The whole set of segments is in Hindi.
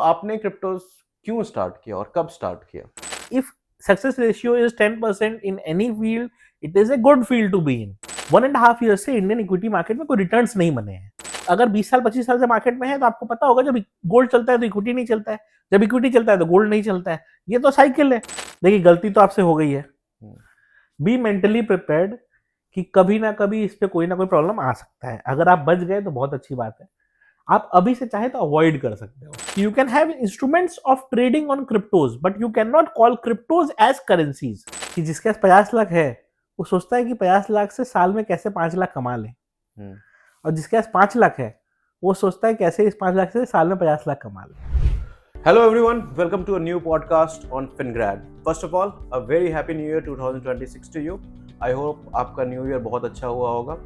आपने क्रिप्टोज क्यों स्टार्ट किया और कब स्टार्ट किया? If success ratio is 10% in any field, it is a good field to be in. 1.5 years से इंडियन इक्विटी मार्केट में कोई रिटर्न्स नहीं बने हैं. अगर 20 साल 25 साल से मार्केट में है तो आपको पता होगा जब गोल्ड चलता है तो इक्विटी नहीं चलता है, जब इक्विटी चलता है तो गोल्ड नहीं चलता है. ये तो साइकिल है. देखिए गलती तो आपसे हो गई है. बी मेंटली प्रिपेयर्ड कि कभी ना कभी इस पे कोई ना कोई प्रॉब्लम आ सकता है. अगर आप बच गए तो बहुत अच्छी बात है. आप अभी से चाहे तो अवॉइड कर सकते हो. You can have instruments of trading on cryptos but you can not call cryptos as currencies. कि जिसके पास 50 लाख है वो सोचता है कि 50 लाख से साल में कैसे 5 लाख कमा ले, और जिसके पास 5 लाख है वो सोचता है कैसे इस 5 लाख से साल में 50 लाख कमा ले. Hello everyone, welcome to a new podcast on FinGrad. First of all, a very happy new year 2026 to you. I hope आपका न्यू ईयर बहुत अच्छा हुआ होगा.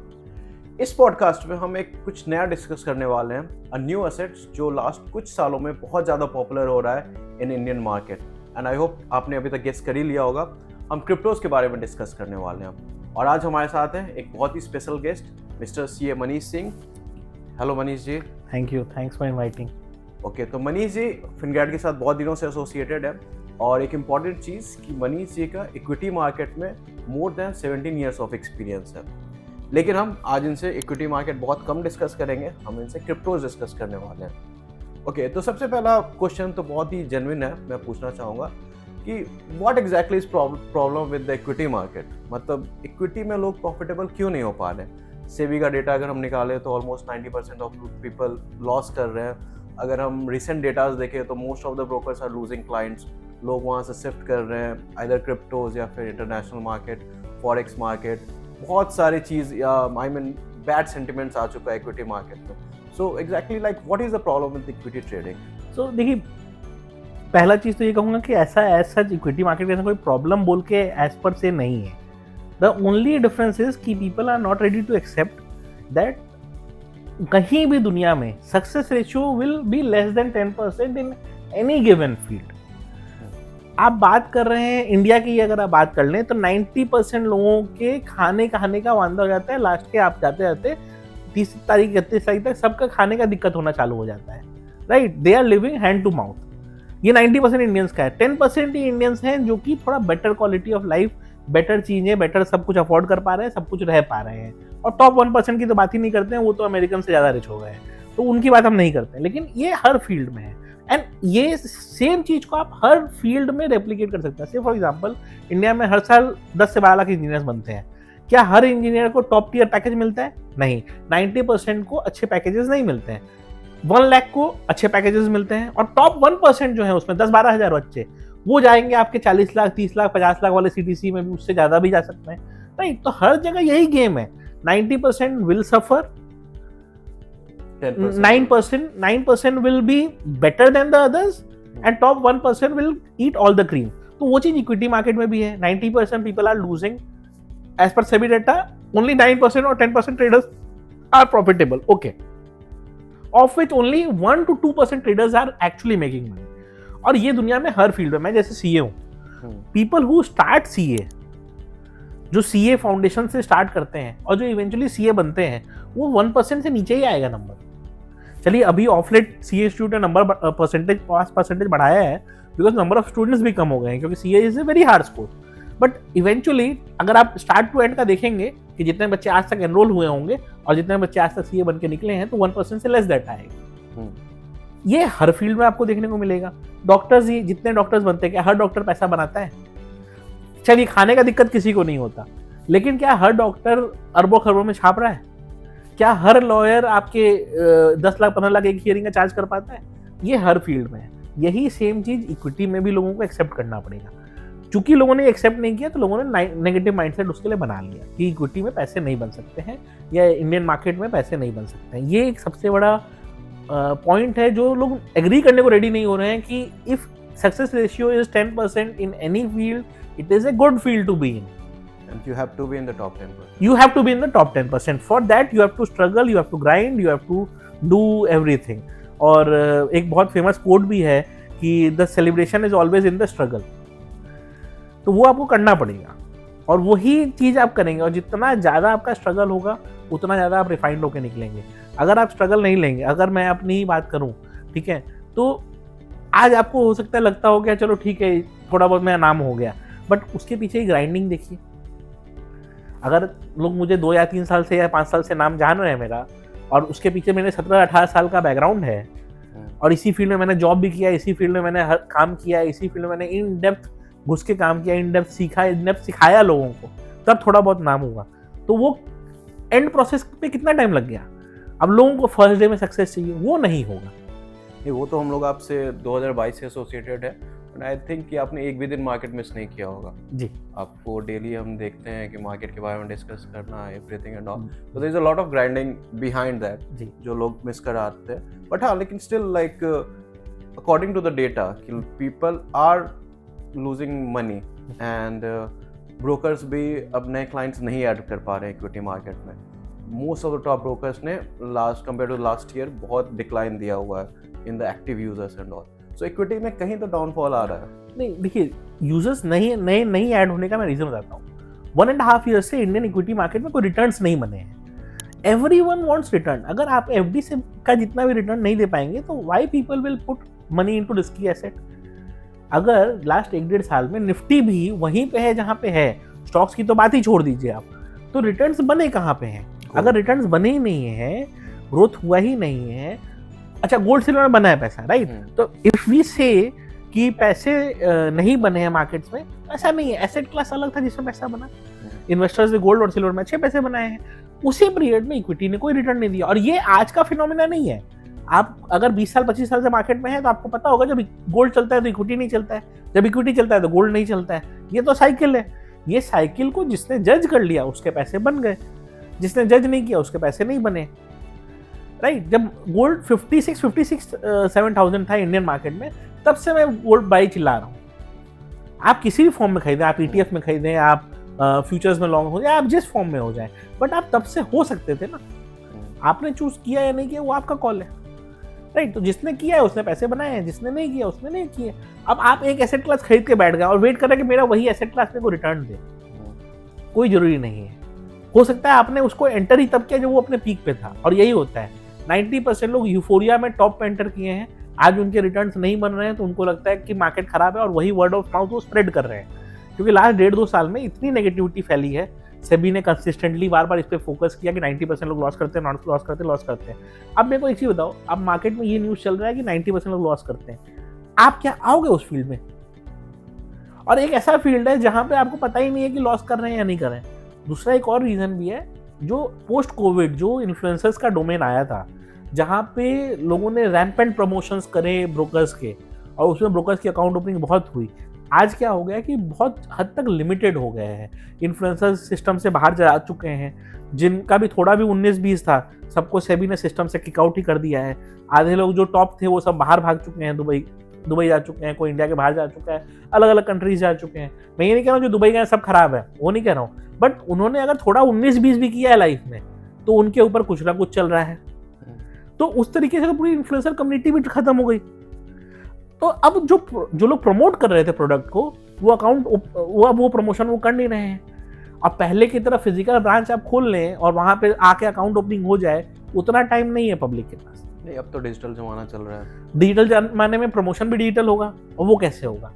इस पॉडकास्ट में हम एक कुछ नया डिस्कस करने वाले हैं, अ न्यू एसेट्स जो लास्ट कुछ सालों में बहुत ज़्यादा पॉपुलर हो रहा है in Indian market. And I hope आपने अभी तक गेस कर ही लिया होगा. हम क्रिप्टोज के बारे में डिस्कस करने वाले हैं और आज हमारे साथ हैं एक बहुत ही special guest mister CA Manish Singh. Hello Manish ji. Thank you, thanks for inviting. Okay, तो मनीष जी फिनग्रैड के साथ बहुत दिनों से एसोसिएटेड है और एक इम्पॉर्टेंट चीज़ कि मनीष जी का इक्विटी मार्केट में more than 17 years of experience है. लेकिन हम आज इनसे इक्विटी मार्केट बहुत कम डिस्कस करेंगे, हम इनसे क्रिप्टोज डिस्कस करने वाले हैं. ओके, तो सबसे पहला क्वेश्चन तो बहुत ही जेन्युइन है. मैं पूछना चाहूँगा कि what exactly is problem with the equity market. मतलब इक्विटी में लोग प्रॉफिटेबल क्यों नहीं हो पा रहे. सेबी का डेटा अगर हम निकालें तो ऑलमोस्ट 90% ऑफ पीपल लॉस कर रहे हैं. अगर हम रिसेंट डेटाज देखें तो most of the brokers are losing clients. लोग वहाँ से शिफ्ट कर रहे हैं आइदर क्रिप्टोज या फिर इंटरनेशनल मार्केट, फॉरेक्स मार्केट. बहुत सारी चीज़ या आई मीन बैड सेंटिमेंट्स आ चुका है इक्विटी मार्केट में. So exactly like what is the problem with equity trading? So देखिए, पहला चीज़ तो ये कहूँगा कि ऐसा एज सच इक्विटी मार्केट में ऐसा कोई प्रॉब्लम बोल के एज पर से नहीं है. द ओनली डिफरेंस इज कि people are not ready to accept that कहीं भी दुनिया में success ratio will be less than 10% in any given field. आप बात कर रहे हैं इंडिया की, अगर आप बात कर लें तो 90% लोगों के खाने का वांदा हो जाता है. लास्ट के आप जाते जाते 30 तारीख 31 तारीख तक सबका खाने का दिक्कत होना चालू हो जाता है. Right, they are living hand to mouth. ये 90% इंडियंस का है. 10% ही इंडियंस हैं जो कि थोड़ा better quality of life, better चीज़ें, बेटर सब कुछ अफोर्ड कर पा रहे हैं, सब कुछ रह पा रहे हैं. और टॉप 1% की तो बात ही नहीं करते हैं, वो तो अमेरिकन से ज़्यादा रिच हो गए हैं, तो उनकी बात हम नहीं करते हैं. लेकिन ये हर फील्ड में है एंड ये सेम चीज़ को आप हर फील्ड में रेप्लिकेट कर सकते हैं. से फॉर एग्जांपल इंडिया में हर साल 10 से 12 लाख इंजीनियर्स बनते हैं. क्या हर इंजीनियर को टॉप टियर पैकेज मिलता है? नहीं. 90% को अच्छे पैकेजेस नहीं मिलते हैं. 1 लाख को अच्छे पैकेजेस मिलते हैं और टॉप 1% जो है उसमें 10-12 हज़ार बच्चे वो जाएंगे आपके 40 लाख 30 लाख 50 लाख वाले CTC में भी, उससे ज़्यादा भी जा सकते हैं. राइट, तो हर जगह यही गेम है. 90% will suffer, 9% will be better than the others and top 1% will eat all the cream. तो वो चीज इक्विटी मार्केट में भी है. 90% people are losing as per SEBI data, only 9% or 10% traders are profitable. Okay, of which only 1 to 2% traders are actually making money. और ये दुनिया में हर फील्ड में. मैं जैसे CA हूँ, people who start CA, जो CA फाउंडेशन से स्टार्ट करते हैं और जो इवेंचुअली CA बनते हैं, वो 1% से नीचे ही आएगा नंबर. चलिए अभी ऑफलेट CA इंस्टीट्यूट ने नंबर परसेंटेज बढ़ाया है बिकॉज नंबर ऑफ स्टूडेंट्स भी कम हो गए हैं, क्योंकि CA is a very hard score. But eventually अगर आप स्टार्ट टू एंड का देखेंगे कि जितने बच्चे आज तक एनरोल हुए होंगे और जितने बच्चे आज तक CA बन के निकले हैं, तो 1% से लेस दैट आएगा. ये हर फील्ड में आपको देखने को मिलेगा. डॉक्टर्स ही, जितने डॉक्टर्स बनते हैं, क्या हर डॉक्टर पैसा बनाता है? चलिए खाने का दिक्कत किसी को नहीं होता, लेकिन क्या हर डॉक्टर अरबों खरबों में छाप रहा है? क्या हर लॉयर आपके 10 लाख 15 लाख एक हियरिंग का चार्ज कर पाता है? ये हर फील्ड में है. यही सेम चीज इक्विटी में भी लोगों को एक्सेप्ट करना पड़ेगा. चूंकि लोगों ने एक्सेप्ट नहीं किया तो लोगों ने नेगेटिव माइंडसेट उसके लिए बना लिया कि इक्विटी में पैसे नहीं बन सकते हैं या इंडियन मार्केट में पैसे नहीं बन सकते हैं. ये एक सबसे बड़ा पॉइंट है जो लोग एग्री करने को रेडी नहीं हो रहे हैं कि if success ratio is 10% in any field, it is a good field to be in. And you have to be in the top 10%. You have to be in the top 10%. For that you have to struggle, you have to grind, you have to do everything. और एक बहुत फेमस कोट भी है कि the celebration is always in the struggle. तो वो आपको करना पड़ेगा और वही चीज़ आप करेंगे, और जितना ज़्यादा आपका स्ट्रगल होगा उतना ज़्यादा आप रिफाइंड होकर निकलेंगे. अगर आप स्ट्रगल नहीं लेंगे, अगर मैं अपनी ही बात करूँ, ठीक है, तो आज आपको हो सकता है लगता हो गया चलो ठीक है थोड़ा बहुत मेरा नाम हो गया, बट उसके पीछे ही ग्राइंडिंग देखिए। अगर लोग मुझे 2 या 3 साल से या 5 साल से नाम जान रहे हैं मेरा, और उसके पीछे मैंने 17-18 साल का बैकग्राउंड है, और इसी फील्ड में मैंने जॉब भी किया, इसी फील्ड में मैंने हर काम किया, इसी फील्ड में मैंने इन डेप्थ घुस के काम किया, इन डेप्थ सीखा, इन डेप्थ सिखाया लोगों को, तब थोड़ा बहुत नाम हुआ। तो वो एंड प्रोसेस पे कितना टाइम लग गया। अब लोगों को फर्स्ट डे में सक्सेस चाहिए, वो नहीं होगा। नहीं, वो तो हम लोग आपसे 2022 से एसोसिएटेड है, एंड आई थिंक कि आपने एक भी दिन मार्केट मिस नहीं किया होगा जी। आपको डेली हम देखते हैं कि मार्केट के बारे में डिस्कस करना, एवरीथिंग एंड ऑल, तो there is a lot of grinding behind that ji. जो लोग मिस कर आते हैं। बट हाँ, लेकिन still like according to the data कि people are losing money, and brokers भी अब नए क्लाइंट्स नहीं ऐड कर पा रहे हैं इक्विटी मार्केट में। Most of the top brokers ने last compare to last year बहुत डिक्लाइन दिया हुआ है in the active users and all. So equity में कहीं तो डाउनफॉल आ रहा है। नहीं देखिए, यूजर्स नहीं ऐड होने का मैं रीजन बताता हूँ। 1.5 ईयर से इंडियन इक्विटी मार्केट में कोई रिटर्न्स नहीं बने हैं। Everyone wants return. अगर आप एफडी से का जितना भी रिटर्न नहीं दे पाएंगे तो why people will put money into risky asset. अगर लास्ट 1-1.5 साल में निफ्टी भी वहीं पे है जहां पे है, स्टॉक्स की तो बात ही छोड़ दीजिए आप, तो रिटर्न्स बने कहाँ पे हैं? अगर रिटर्न्स बने ही नहीं है, ग्रोथ हुआ ही नहीं है, अच्छा गोल्ड सिल्वर में बना है पैसा, राइट? तो इफ वी से कि पैसे नहीं बने हैं मार्केट्स में, ऐसा नहीं है। एसेट क्लास अलग था जिसमें पैसा बना, इन्वेस्टर्स ने गोल्ड और सिल्वर में अच्छे पैसे बनाए हैं। उसी पीरियड में इक्विटी ने कोई रिटर्न नहीं दिया, और ये आज का फिनोमिना नहीं है। आप अगर 20 साल 25 साल से मार्केट में है तो आपको पता होगा, जब गोल्ड चलता है तो इक्विटी नहीं चलता है, जब इक्विटी चलता है तो गोल्ड नहीं चलता है। ये तो साइकिल है। ये साइकिल को जिसने जज कर लिया उसके पैसे बन गए, जिसने जज नहीं किया उसके पैसे नहीं बने, राइट? जब गोल्ड 56-57,000 था इंडियन मार्केट में, तब से मैं गोल्ड बाई चिल्ला रहा हूँ। आप किसी भी फॉर्म में खरीदें, आप ETF में खरीदें, आप फ्यूचर्स में लॉन्ग हो जाए, आप जिस फॉर्म में हो जाए, बट आप तब से हो सकते थे ना। आपने चूज किया या नहीं किया वो आपका कॉल है, राइट? तो जिसने किया है उसने पैसे बनाए हैं, जिसने नहीं किया उसने नहीं किए। अब आप एक एसेट क्लास खरीद के बैठ गए और वेट कर रहे हैं कि मेरा वही एसेट क्लास मेरे को रिटर्न दे। कोई जरूरी नहीं है। हो सकता है आपने उसको एंटर ही तब किया जब वो अपने पीक पे था, और यही होता है। 90% लोग यूफोरिया में टॉप पे एंटर किए हैं, आज उनके रिटर्न्स नहीं बन रहे हैं, तो उनको लगता है कि मार्केट खराब है, और वही वर्ड ऑफ माउथ वो स्प्रेड कर रहे हैं। क्योंकि लास्ट 1.5-2 साल में इतनी नेगेटिविटी फैली है, सेबी ने कंसिस्टेंटली बार-बार इस पे फोकस किया कि 90% लोग लॉस करते हैं, नॉट लॉस करते हैं। अब मेरे को एक चीज बताओ, अब मार्केट में ये न्यूज़ चल रहा है कि 90% लोग लॉस करते हैं, आप क्या आओगे उस फील्ड में? और एक ऐसा फील्ड है जहां पे आपको पता ही नहीं है कि लॉस कर रहे हैं या नहीं कर रहे हैं। दूसरा एक और रीजन भी है, जो पोस्ट कोविड जो इन्फ्लुएंसर्स का डोमेन आया था, जहां पे लोगों ने रैम्पेंट प्रमोशंस करे ब्रोकर्स के, और उसमें ब्रोकर्स की अकाउंट ओपनिंग बहुत हुई। आज क्या हो गया कि बहुत हद तक लिमिटेड हो गए हैं, इन्फ्लुएंसर्स सिस्टम से बाहर जा चुके हैं। जिनका भी थोड़ा भी 19-20 था, सबको सेबी ने सिस्टम से किकआउट ही कर दिया है। आधे लोग जो टॉप थे वो सब बाहर भाग चुके हैं, दुबई जा चुके हैं, कोई इंडिया के बाहर जा चुका है, अलग अलग कंट्रीज जा चुके हैं। मैं ये नहीं कह रहा हूँ जो दुबई गए सब खराब है, वो नहीं कह रहा हूँ, बट उन्होंने अगर थोड़ा 19-20 भी किया है लाइफ में, तो उनके ऊपर कुछ ना कुछ चल रहा है। तो उस तरीके से तो पूरी इन्फ्लुएंसर कम्युनिटी भी खत्म हो गई। तो अब जो लोग प्रमोट कर रहे थे प्रोडक्ट को, वो अकाउंट वो प्रमोशन वो कर नहीं रहे हैं। अब पहले की तरह फिजिकल ब्रांच आप खोल लें और वहां पे आके अकाउंट ओपनिंग हो जाए, उतना टाइम नहीं है पब्लिक के पास। नहीं, अब तो डिजिटल जमाना चल रहा है। डिजिटल जमाने में प्रमोशन भी डिजिटल होगा, और वो कैसे होगा?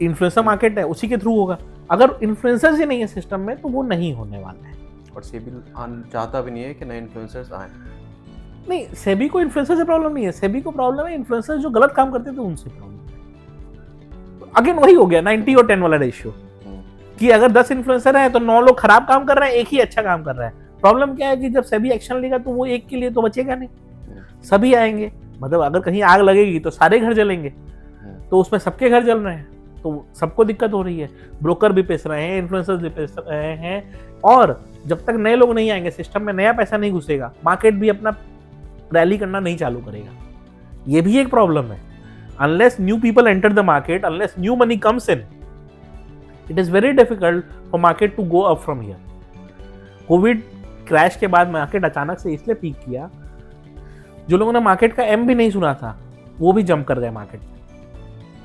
इन्फ्लुएंसर मार्केट है, उसी के थ्रू होगा। अगर इन्फ्लुएंसर्स ही नहीं है सिस्टम में तो वो नहीं होने वाला है। और सेबी चाहता भी नहीं है कि नए इन्फ्लुएंसर्स आए। नहीं, सेबी को इन्फ्लुएंसर से प्रॉब्लम नहीं है, सेबी को प्रॉब्लम है इन्फ्लुएंसर जो गलत काम करते थे उनसे प्रॉब्लम है। अगेन वही हो गया 90 और 10 वाला रेशियो, कि अगर 10 इन्फ्लुएंसर है तो 9 लोग खराब काम कर रहे हैं, एक ही अच्छा काम कर रहा है। प्रॉब्लम क्या है कि जब सेबी एक्शन लेगा तो वो एक के लिए तो बचेगा नहीं, सभी आएंगे। मतलब अगर कहीं आग लगेगी तो सारे घर जलेंगे, तो उसमें सबके घर जल रहे हैं, तो सबको दिक्कत हो रही है। ब्रोकर भी पिस रहे हैं, इन्फ्लुएंसर्स भी पिस रहे हैं, और जब तक नए लोग नहीं आएंगे, सिस्टम में नया पैसा नहीं घुसेगा, मार्केट भी अपना रैली करना नहीं चालू करेगा। ये भी एक प्रॉब्लम है। Unless new people enter the market, unless new money comes in, it is very difficult for market to go up from here. COVID crash के बाद मार्केट अचानक से इसलिए पीक किया, जो लोगों ने मार्केट का एम भी नहीं सुना था वो भी जंप कर गए मार्केट में।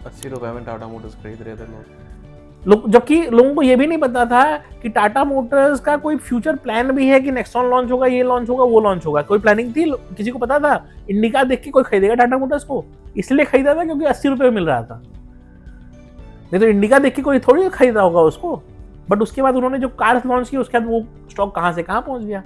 80 रुपए में टाटा मोटर्स खरीद रहे थे लोग। जबकि लोगों को ये भी नहीं पता था कि टाटा मोटर्स का कोई फ्यूचर प्लान भी है कि नेक्सॉन लॉन्च होगा, ये लॉन्च होगा, वो लॉन्च होगा। कोई प्लानिंग थी? किसी को पता था? इंडिका देख के कोई खरीदेगा टाटा मोटर्स को? इसलिए खरीदा था क्योंकि 80 रुपए में मिल रहा था, नहीं तो इंडिका देख के कोई थोड़ी खरीदा होगा उसको। बट उसके बाद उन्होंने जो कार्स लॉन्च की उसके बाद वो स्टॉक कहां से कहां पहुंच गया।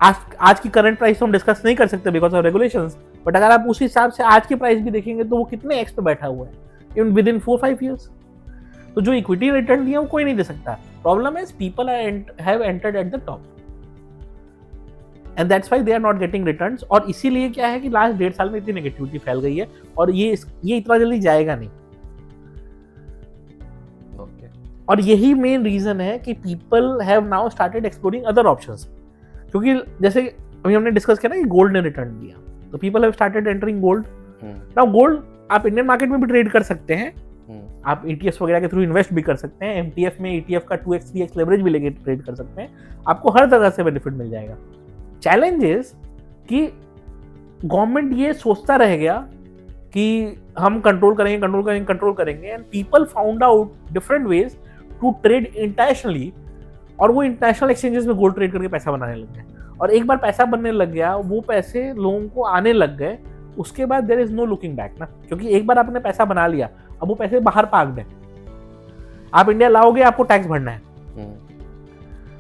आज की करंट प्राइस तो हम डिस्कस नहीं कर सकते बिकॉज ऑफ रेगुलेशंस, बट अगर आप उस हिसाब से आज की प्राइस भी देखेंगे तो वो कितने एक्स पे बैठा हुआ है इवन विद इन 4-5 ईयर्स। तो जो इक्विटी रिटर्न दिया वो कोई नहीं दे सकता। Problem is people have entered at the top and that's why they are not getting returns. और इसीलिए क्या है कि लास्ट 1.5 साल में इतनी नेगेटिविटी फैल गई है और ये इतना जल्दी जाएगा नहीं। और यही मेन रीजन है कि people have now started exploring other options. क्योंकि जैसे अभी हमने डिस्कस किया ना कि गोल्ड ने रिटर्न दिया, तो people have started entering gold. Now gold आप इंडियन मार्केट में भी ट्रेड कर सकते हैं, आप ETFs वगैरह के थ्रू इन्वेस्ट भी कर सकते हैं। MTF में ETF का 2x 3x लेवरेज भी लेके ट्रेड कर सकते हैं, आपको हर तरह से बेनिफिट मिल जाएगा। चैलेंज इज कि गवर्नमेंट ये सोचता रह गया कि हम कंट्रोल करेंगे and people found out different ways to trade internationally, और वो इंटरनेशनल एक्सचेंजेस में गोल्ड ट्रेड करके पैसा बनाने लग गए। और एक बार पैसा बनने लग गया, वो पैसे लोगों को आने लग गए, उसके बाद there is no looking back ना। क्योंकि एक बार आपने पैसा बना लिया, अब वो पैसे बाहर पार्क्ड है, आप इंडिया लाओगे आपको टैक्स भरना है,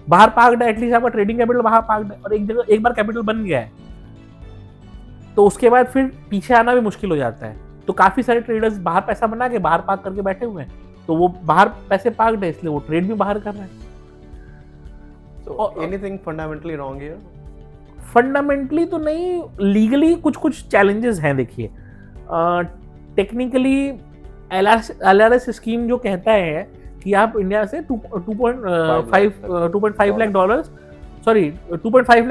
बाहर पार्क्ड है, एटलीस्ट आपका ट्रेडिंग कैपिटल बाहर पार्क्ड है, और एक बार कैपिटल बन गया है तो उसके बाद फिर पीछे आना भी मुश्किल हो जाता है। तो काफी सारे ट्रेडर्स बाहर पैसा बना के बाहर पार्क करके बैठे हुए हैं, तो वो बाहर पैसे पार्क्ड है इसलिए वो ट्रेड भी बाहर कर रहे हैं। So anything fundamentally wrong here? Fundamentally तो नहीं, लीगली कुछ चैलेंजेस हैं। देखिए टेक्निकली LRS स्कीम जो कहता है कि आप इंडिया से 2.5 लाख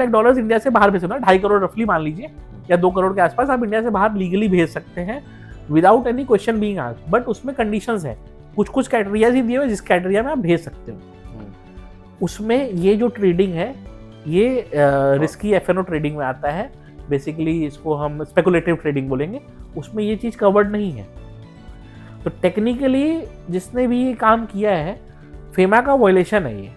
डॉलर्स इंडिया से बाहर भेज सकते हैं, 2.5 करोड़ रफली मान लीजिए, या 2 करोड़ के आसपास आप इंडिया से बाहर लीगली भेज सकते हैं without any question being asked. But उसमें कंडीशंस है, कुछ क्राइटेरियाज ही दिए हुए जिस क्राइटेरिया में आप भेज सकते हो। उसमें ये जो ट्रेडिंग है ये रिस्की FNO ट्रेडिंग में आता है। बेसिकली इसको हम स्पेकुलेटिव ट्रेडिंग बोलेंगे, उसमें ये चीज़ कवर्ड नहीं है। तो टेक्निकली जिसने भी ये काम किया है फेमा का वायलेशन है ये।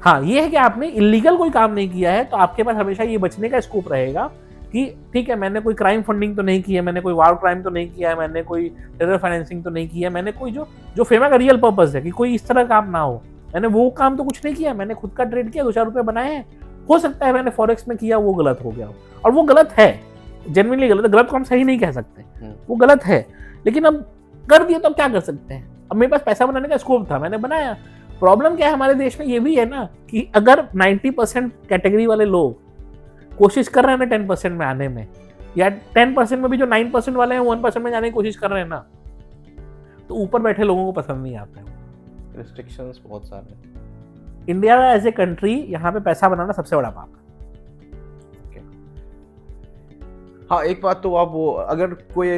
हाँ, ये है कि आपने इलीगल कोई काम नहीं किया है, तो आपके पास हमेशा ये बचने का स्कोप रहेगा कि ठीक है, मैंने कोई क्राइम फंडिंग तो नहीं किया, मैंने कोई वार क्राइम तो नहीं किया है, मैंने कोई टेरर फाइनेंसिंग तो नहीं किया, मैंने कोई जो फेमा का रियल पर्पस है कि कोई इस तरह काम ना हो, मैंने वो काम तो कुछ नहीं किया, मैंने खुद का ट्रेड किया, 2-4 रुपए बनाए हैं। हो सकता है मैंने फॉरेक्स में किया वो गलत हो गया, और वो गलत है, जेन्युइनली गलत है, गलत को हम सही नहीं कह सकते, वो गलत है, लेकिन अब कर दिया तो अब क्या कर सकते हैं। अब मेरे पास पैसा बनाने का स्कोप था, मैंने बनाया। प्रॉब्लम क्या है हमारे देश में ये भी है ना कि अगर 90% कैटेगरी वाले लोग कोशिश कर रहे हैं ना 10% में आने में, या 10% में भी जो 9% वाले हैं 1% में जाने की कोशिश कर रहे हैं ना, तो ऊपर बैठे लोगों को पसंद नहीं आता है। रिस्ट्रिक्शंस बहुत सारे हैं। इंडिया एज ए कंट्री यहाँ पे पैसा बनाना सबसे बड़ा पाप है। हाँ, एक बात तो आप वो अगर कोई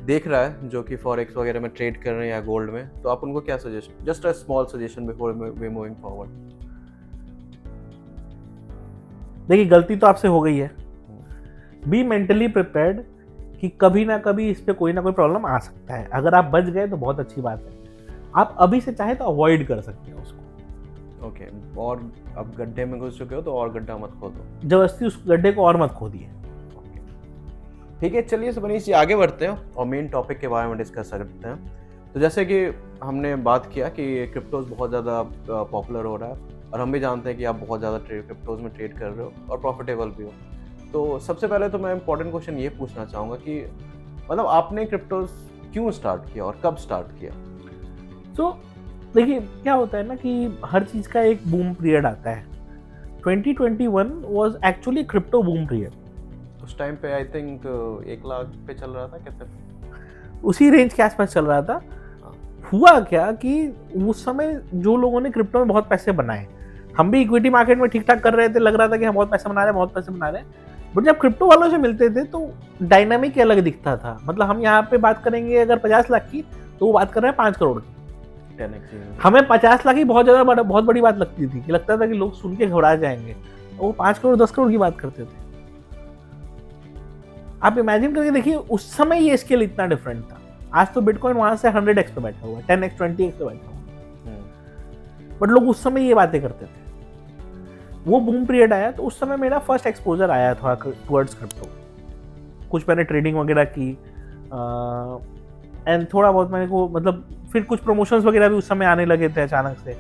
देख रहा है जो कि फॉरेक्स वगैरह में ट्रेड कर रहे हैं या गोल्ड में, तो आप उनको क्या suggest, just a small suggestion before we moving forward. देखिए, गलती तो आपसे हो गई है, बी मेंटली प्रिपेयर्ड कि कभी ना कभी इस पे कोई ना कोई प्रॉब्लम आ सकता है। अगर आप बच गए तो बहुत अच्छी बात है, आप अभी से चाहे तो अवॉइड कर सकते हो उसको। ओके, और अब गड्ढे में घुस चुके हो तो और गड्ढा मत खोदो, जबरदस्ती उस गड्ढे को और मत खोदिए। ठीक है, चलिए मनीष जी आगे बढ़ते हैं और मेन टॉपिक के बारे में डिस्कस करते हैं। तो जैसे कि हमने बात किया कि क्रिप्टोज बहुत ज़्यादा पॉपुलर हो रहा है, और हम भी जानते हैं कि आप बहुत ज़्यादा क्रिप्टोज में ट्रेड कर रहे हो और प्रॉफिटेबल भी हो। तो सबसे पहले तो मैं इंपॉर्टेंट क्वेश्चन ये पूछना चाहूँगा कि मतलब आपने क्रिप्टोज क्यों स्टार्ट किया और कब स्टार्ट किया? तो देखिए, क्या होता है ना कि हर चीज़ का एक बूम पीरियड आता है। 2021 was actually crypto boom period. उस टाइम पे आई थिंक 1 लाख पे चल रहा था, कितने, उसी रेंज के आसपास चल रहा था। हुआ क्या कि उस समय जो लोगों ने क्रिप्टो में बहुत पैसे बनाए, हम भी इक्विटी मार्केट में ठीक ठाक कर रहे थे, लग रहा था कि हम बहुत पैसे बना रहे हैं, बट जब क्रिप्टो वालों से मिलते थे तो डायनामिक अलग दिखता था। मतलब हम यहाँ पे बात करेंगे अगर 50 लाख की, तो वो बात कर रहे हैं 5 करोड़ की। हमें 50 लाख ही बहुत बड़ी बात लगती थी, कि लगता था कि लोग सुन के घबरा जाएंगे, वो 5 करोड़ 10 करोड़ की बात करते थे। आप इमेजिन करके देखिए, उस समय ये स्केल इतना डिफरेंट था। आज तो बिटकॉइन वहां से 100x पे बैठा हुआ है, 10x 20x पे बैठा हुआ है। बट लोग उस समय ये बातें करते थे। वो बूम पीरियड आया तो उस समय मेरा फर्स्ट एक्सपोजर आया था टुवर्ड्स क्रिप्टो। कुछ मैंने ट्रेडिंग वगैरह की एंड थोड़ा बहुत मैंने को मतलब फिर कुछ प्रमोशंस वगैरह भी उस समय आने लगे थे अचानक से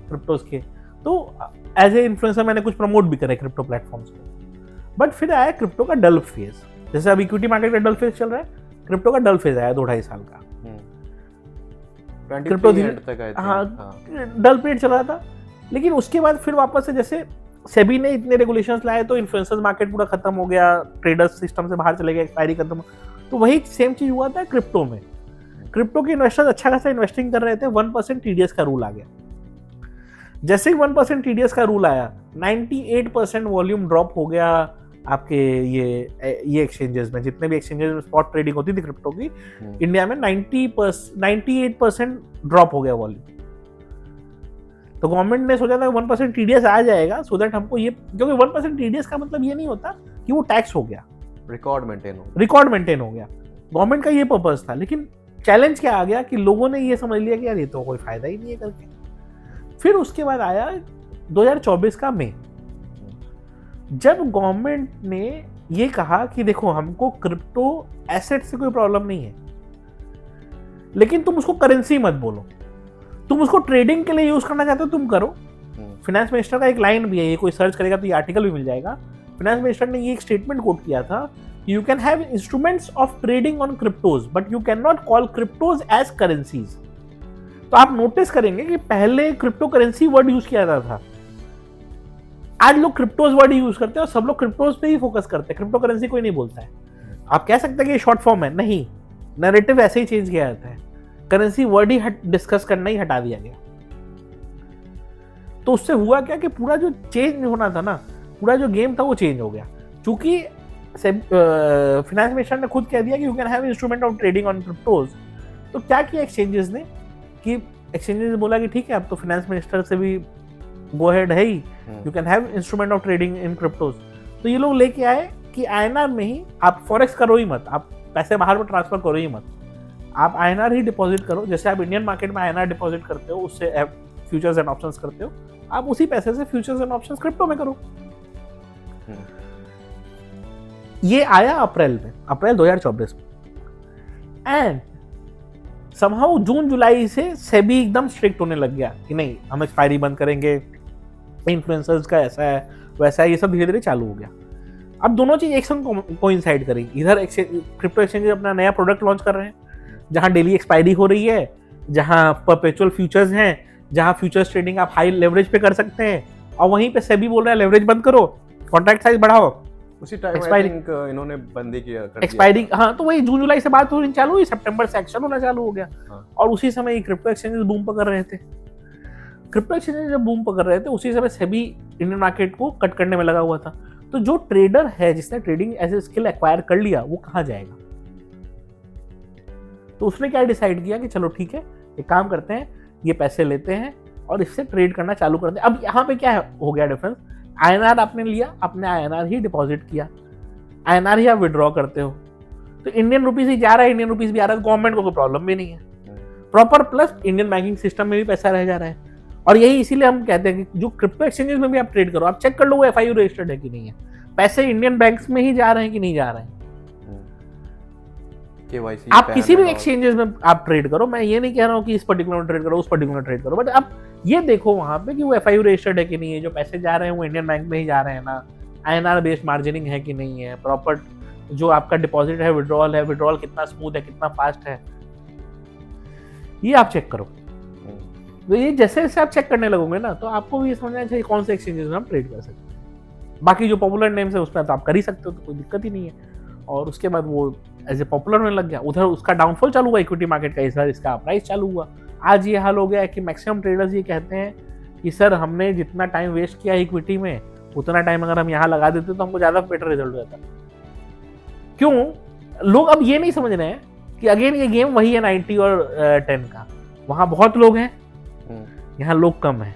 क्रिप्टोज के, तो एज ए इन्फ्लुएंसर मैंने कुछ प्रमोट भी करे क्रिप्टो प्लेटफॉर्म्स को। बट फिर आया क्रिप्टो का डल फेज, जैसे अब इक्विटी मार्केट का डल फेज चल रहा है, क्रिप्टो का डल फेज आया 2-2.5 साल का। क्रिप्टो डल पीरियड चल रहा था, लेकिन उसके बाद फिर वापस से जैसे सेबी ने इतने रेगुलेशंस लाए तो इन्फ्लुएंसर्स मार्केट पूरा खत्म हो गया, ट्रेडर्स सिस्टम से बाहर चले गए, एक्सपायरी खत्म। तो वही सेम चीज हुआ था क्रिप्टो में। क्रिप्टो के इन्वेस्टर्स अच्छा खासा इन्वेस्टिंग कर रहे थे, 1% टीडीएस का रूल आ गया। जैसे ही 1% टीडीएस का रूल आया, 98% वॉल्यूम ड्रॉप हो गया आपके ये एक्सचेंजेस में। जितने भी एक्सचेंजेस में स्पॉट ट्रेडिंग होती थी क्रिप्टो की, इंडिया में 98% ड्रॉप हो गया वॉल्यूम। तो गवर्नमेंट ने सोचा था 1% टीडीएस आ जाएगा सो दैट हमको ये, क्योंकि 1% टीडीएस का मतलब ये नहीं होता कि वो टैक्स हो गया, रिकॉर्ड मेंटेन हो गया। गवर्नमेंट का ये पर्पस था। लेकिन चैलेंज क्या आ गया कि लोगों ने ये समझ लिया कि यार ये तो कोई फायदा ही नहीं है करके। फिर उसके बाद आया 2024 का मई, जब गवर्नमेंट ने ये कहा कि देखो हमको क्रिप्टो एसेट से कोई प्रॉब्लम नहीं है, लेकिन तुम उसको करेंसी मत बोलो, तुम उसको ट्रेडिंग के लिए यूज करना चाहते हो तुम करो। फिनेंस मिनिस्टर का एक लाइन भी है, ये कोई सर्च करेगा तो ये आर्टिकल भी मिल जाएगा। फिनेंस मिनिस्टर ने ये एक स्टेटमेंट कोट किया था, you can have instruments of trading on cryptos but you can not call cryptos as currencies. तो आप नोटिस करेंगे कि पहले क्रिप्टो करेंसी वर्ड यूज किया जाता था, आज लोग क्रिप्टोज वर्ड यूज करते हैं और सब लोग क्रिप्टोज पे ही फोकस करते हैं, क्रिप्टो करेंसी कोई नहीं बोलता है। आप कह सकते हैं कि ये शॉर्ट फॉर्म है, नहीं, नैरेटिव ऐसे ही चेंज किया जाता है, करेंसी वर्ड ही डिस्कस करना ही हटा दिया गया। तो उससे हुआ क्या कि पूरा जो चेंज होना था ना, पूरा जो गेम था वो चेंज हो गया। चूंकि फिनेंस मिनिस्टर ने खुद कह दिया कि you can have instrument of trading on cryptos, तो क्या किया एक्सचेंजेस ने कि एक्सचेंजेस ने बोला कि ठीक है, अब तो फिनेंस मिनिस्टर से भी गो अहेड है ही, you can have instrument of trading in cryptos. तो ये लोग लेके आए कि आईएनआर में ही आप फॉरेक्स करो ही मत, आप पैसे बाहर में ट्रांसफर करो ही मत, आप आईएनआर ही डिपॉजिट करो। जैसे आप इंडियन मार्केट में आईएनआर डिपॉजिट करते हो, उससे फ्यूचर्स एंड ऑप्शंस करते हो, आप उसी पैसे से फ्यूचर्स एंड ऑप्शंस क्रिप्टो में करो। ये आया अप्रैल 2024 में। एंड समहाउ जून जुलाई से सेबी एकदम स्ट्रिक्ट होने लग गया कि नहीं, हम एक्सपायरी बंद करेंगे, इन्फ्लुएंसर्स का ऐसा है वैसा है, ये सब धीरे धीरे चालू हो गया। अब दोनों चीज एक संग कोइंसाइड करी, इधर क्रिप्टो एक्सचेंज अपना नया प्रोडक्ट लॉन्च कर रहे हैं जहां डेली एक्सपायरी हो रही है, जहां परपेचुअल फ्यूचर्स हैं, जहां फ्यूचर्स ट्रेडिंग आप हाई लेवरेज पे कर सकते हैं, और वहीं पे सेबी बोल रहा है लेवरेज बंद करो, कॉन्ट्रैक्ट साइज बढ़ाओ। उसी टाइम आई थिंक इन्होंने बंदी किया एक्सपायरी। हाँ, तो वही जून जुलाई से बात होनी चालू हुई, सितंबर से एक्शन होना चालू हो गया। और उसी समय क्रिप्टो एक्सचेंजेस बूम पकड़ रहे थे। क्रिप्टो एक्सचेंजेस जब बूम पकड़ रहे थे, उसी समय सेबी इंडियन मार्केट को कट करने में लगा हुआ था। तो जो ट्रेडर है जिसने trading as a skill acquire कर लिया, वो कहाँ जाएगा? तो उसने क्या डिसाइड किया कि चलो ठीक है, एक काम करते हैं, ये पैसे लेते हैं और इससे ट्रेड करना चालू करते हैं। अब यहाँ पे क्या हो गया डिफरेंस, आईएनआर आपने लिया, आपने आईएनआर ही डिपॉजिट किया, आईएनआर ही आप विड्रॉ करते हो, तो इंडियन रुपीज ही जा रहा है, इंडियन रुपीज भी आ रहा है, गवर्नमेंट को कोई प्रॉब्लम भी नहीं है proper. Plus Indian banking system में भी पैसा रह जा रहा है। और यही इसीलिए हम कहते हैं कि जो क्रिप्टो एक्सचेंजेस में भी आप ट्रेड करो, आप चेक कर लो वो एफआईयू रजिस्टर्ड है कि नहीं है, पैसे इंडियन बैंक्स में ही जा रहे हैं कि नहीं जा रहे हैं। आप किसी भी एक्सचेंजेस में आप ट्रेड करो, मैं ये नहीं कह रहा हूँ कि इस पर्टिकुलर में ट्रेड करो, उस पर्टिकुलर ट्रेड करो, बट आप ये देखो वहां पे कि वो एफआईयू रजिस्टर्ड है कि नहीं है, जो पैसे जा रहे हैं वो इंडियन बैंक में ही जा रहे हैं ना, आईएनआर बेस्ड मार्जिनिंग है कि नहीं है, प्रॉपर जो आपका डिपॉजिट है, विड्रॉल कितना स्मूथ है, कितना फास्ट है, ये आप चेक करो। तो ये जैसे जैसे आप चेक करने लगोगे ना, तो आपको भी समझना चाहिए कौन से एक्सचेंजेस में हम ट्रेड कर सकते हैं। बाकी जो पॉपुलर नेम्स है उस पर तो आप कर ही सकते हो, तो कोई दिक्कत ही नहीं है। और उसके बाद वो एज ए पॉपुलर में लग गया, उधर उसका डाउनफॉल चालू हुआ इक्विटी मार्केट का, इधर इसका प्राइस चालू हुआ। आज ये हाल हो गया है कि मैक्सिमम ट्रेडर्स ये कहते हैं कि सर हमने जितना टाइम वेस्ट किया इक्विटी में, उतना टाइम अगर हम यहाँ लगा देते तो हमको ज़्यादा बेटर रिजल्ट हो जाता। क्यों? लोग अब ये नहीं समझ रहे हैं कि अगेन ये गेम वही है 90 और 10 का। वहाँ बहुत लोग हैं, यहाँ लोग कम हैं,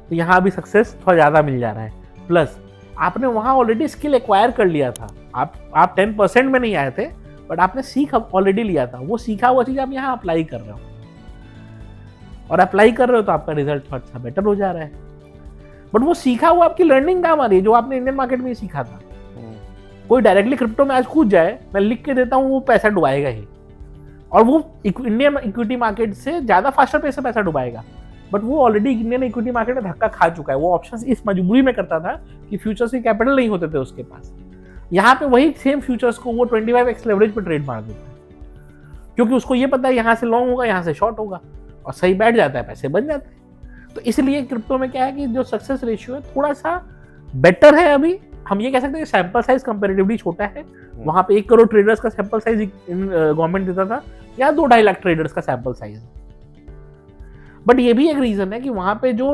तो यहाँ अभी सक्सेस थोड़ा ज़्यादा मिल जा रहा है। प्लस आपने वहाँ ऑलरेडी स्किल एक्वायर कर लिया था, आप 10% में नहीं आए थे, बट आपने सीख ऑलरेडी लिया था, वो सीखा हुआ चीज आप यहाँ अप्लाई कर रहे हो, और अप्लाई कर रहे हो तो आपका रिजल्ट थोड़ा सा बेटर हो जा रहा है। बट वो सीखा हुआ आपकी लर्निंग काम आ रही है, जो आपने इंडियन मार्केट में ही सीखा था। कोई डायरेक्टली क्रिप्टो में आज कूद जाए, मैं लिख के देता हूँ वो पैसा डुबाएगा ही, और वो इंडियन इक्विटी मार्केट से ज्यादा फास्टर पेस से पैसा डुबाएगा। बट वो ऑलरेडी इंडियन इक्विटी मार्केट में धक्का खा चुका है। वो ऑप्शंस इस मजबूरी में करता था कि फ्यूचर्स की कैपिटल नहीं होते थे उसके पास। यहाँ पे वही सेम फ्यूचर्स को वो 25x लेवरेज पे ट्रेड मार देता है, क्योंकि उसको ये पता है यहाँ से लॉन्ग होगा, यहाँ से शॉर्ट होगा, और सही बैठ जाता है, पैसे बन जाते हैं। तो इसलिए क्रिप्टो में क्या है कि जो सक्सेस रेशियो है थोड़ा सा बेटर है। अभी हम ये कह सकते हैं कि सैंपल साइज कंपैरेटिवली छोटा है। वहां पे 1 करोड़ ट्रेडर्स का सैंपल साइज गवर्नमेंट देता था, या 2-2.5 लाख ट्रेडर्स का सैंपल साइज। बट ये भी एक रीजन है कि वहां पे जो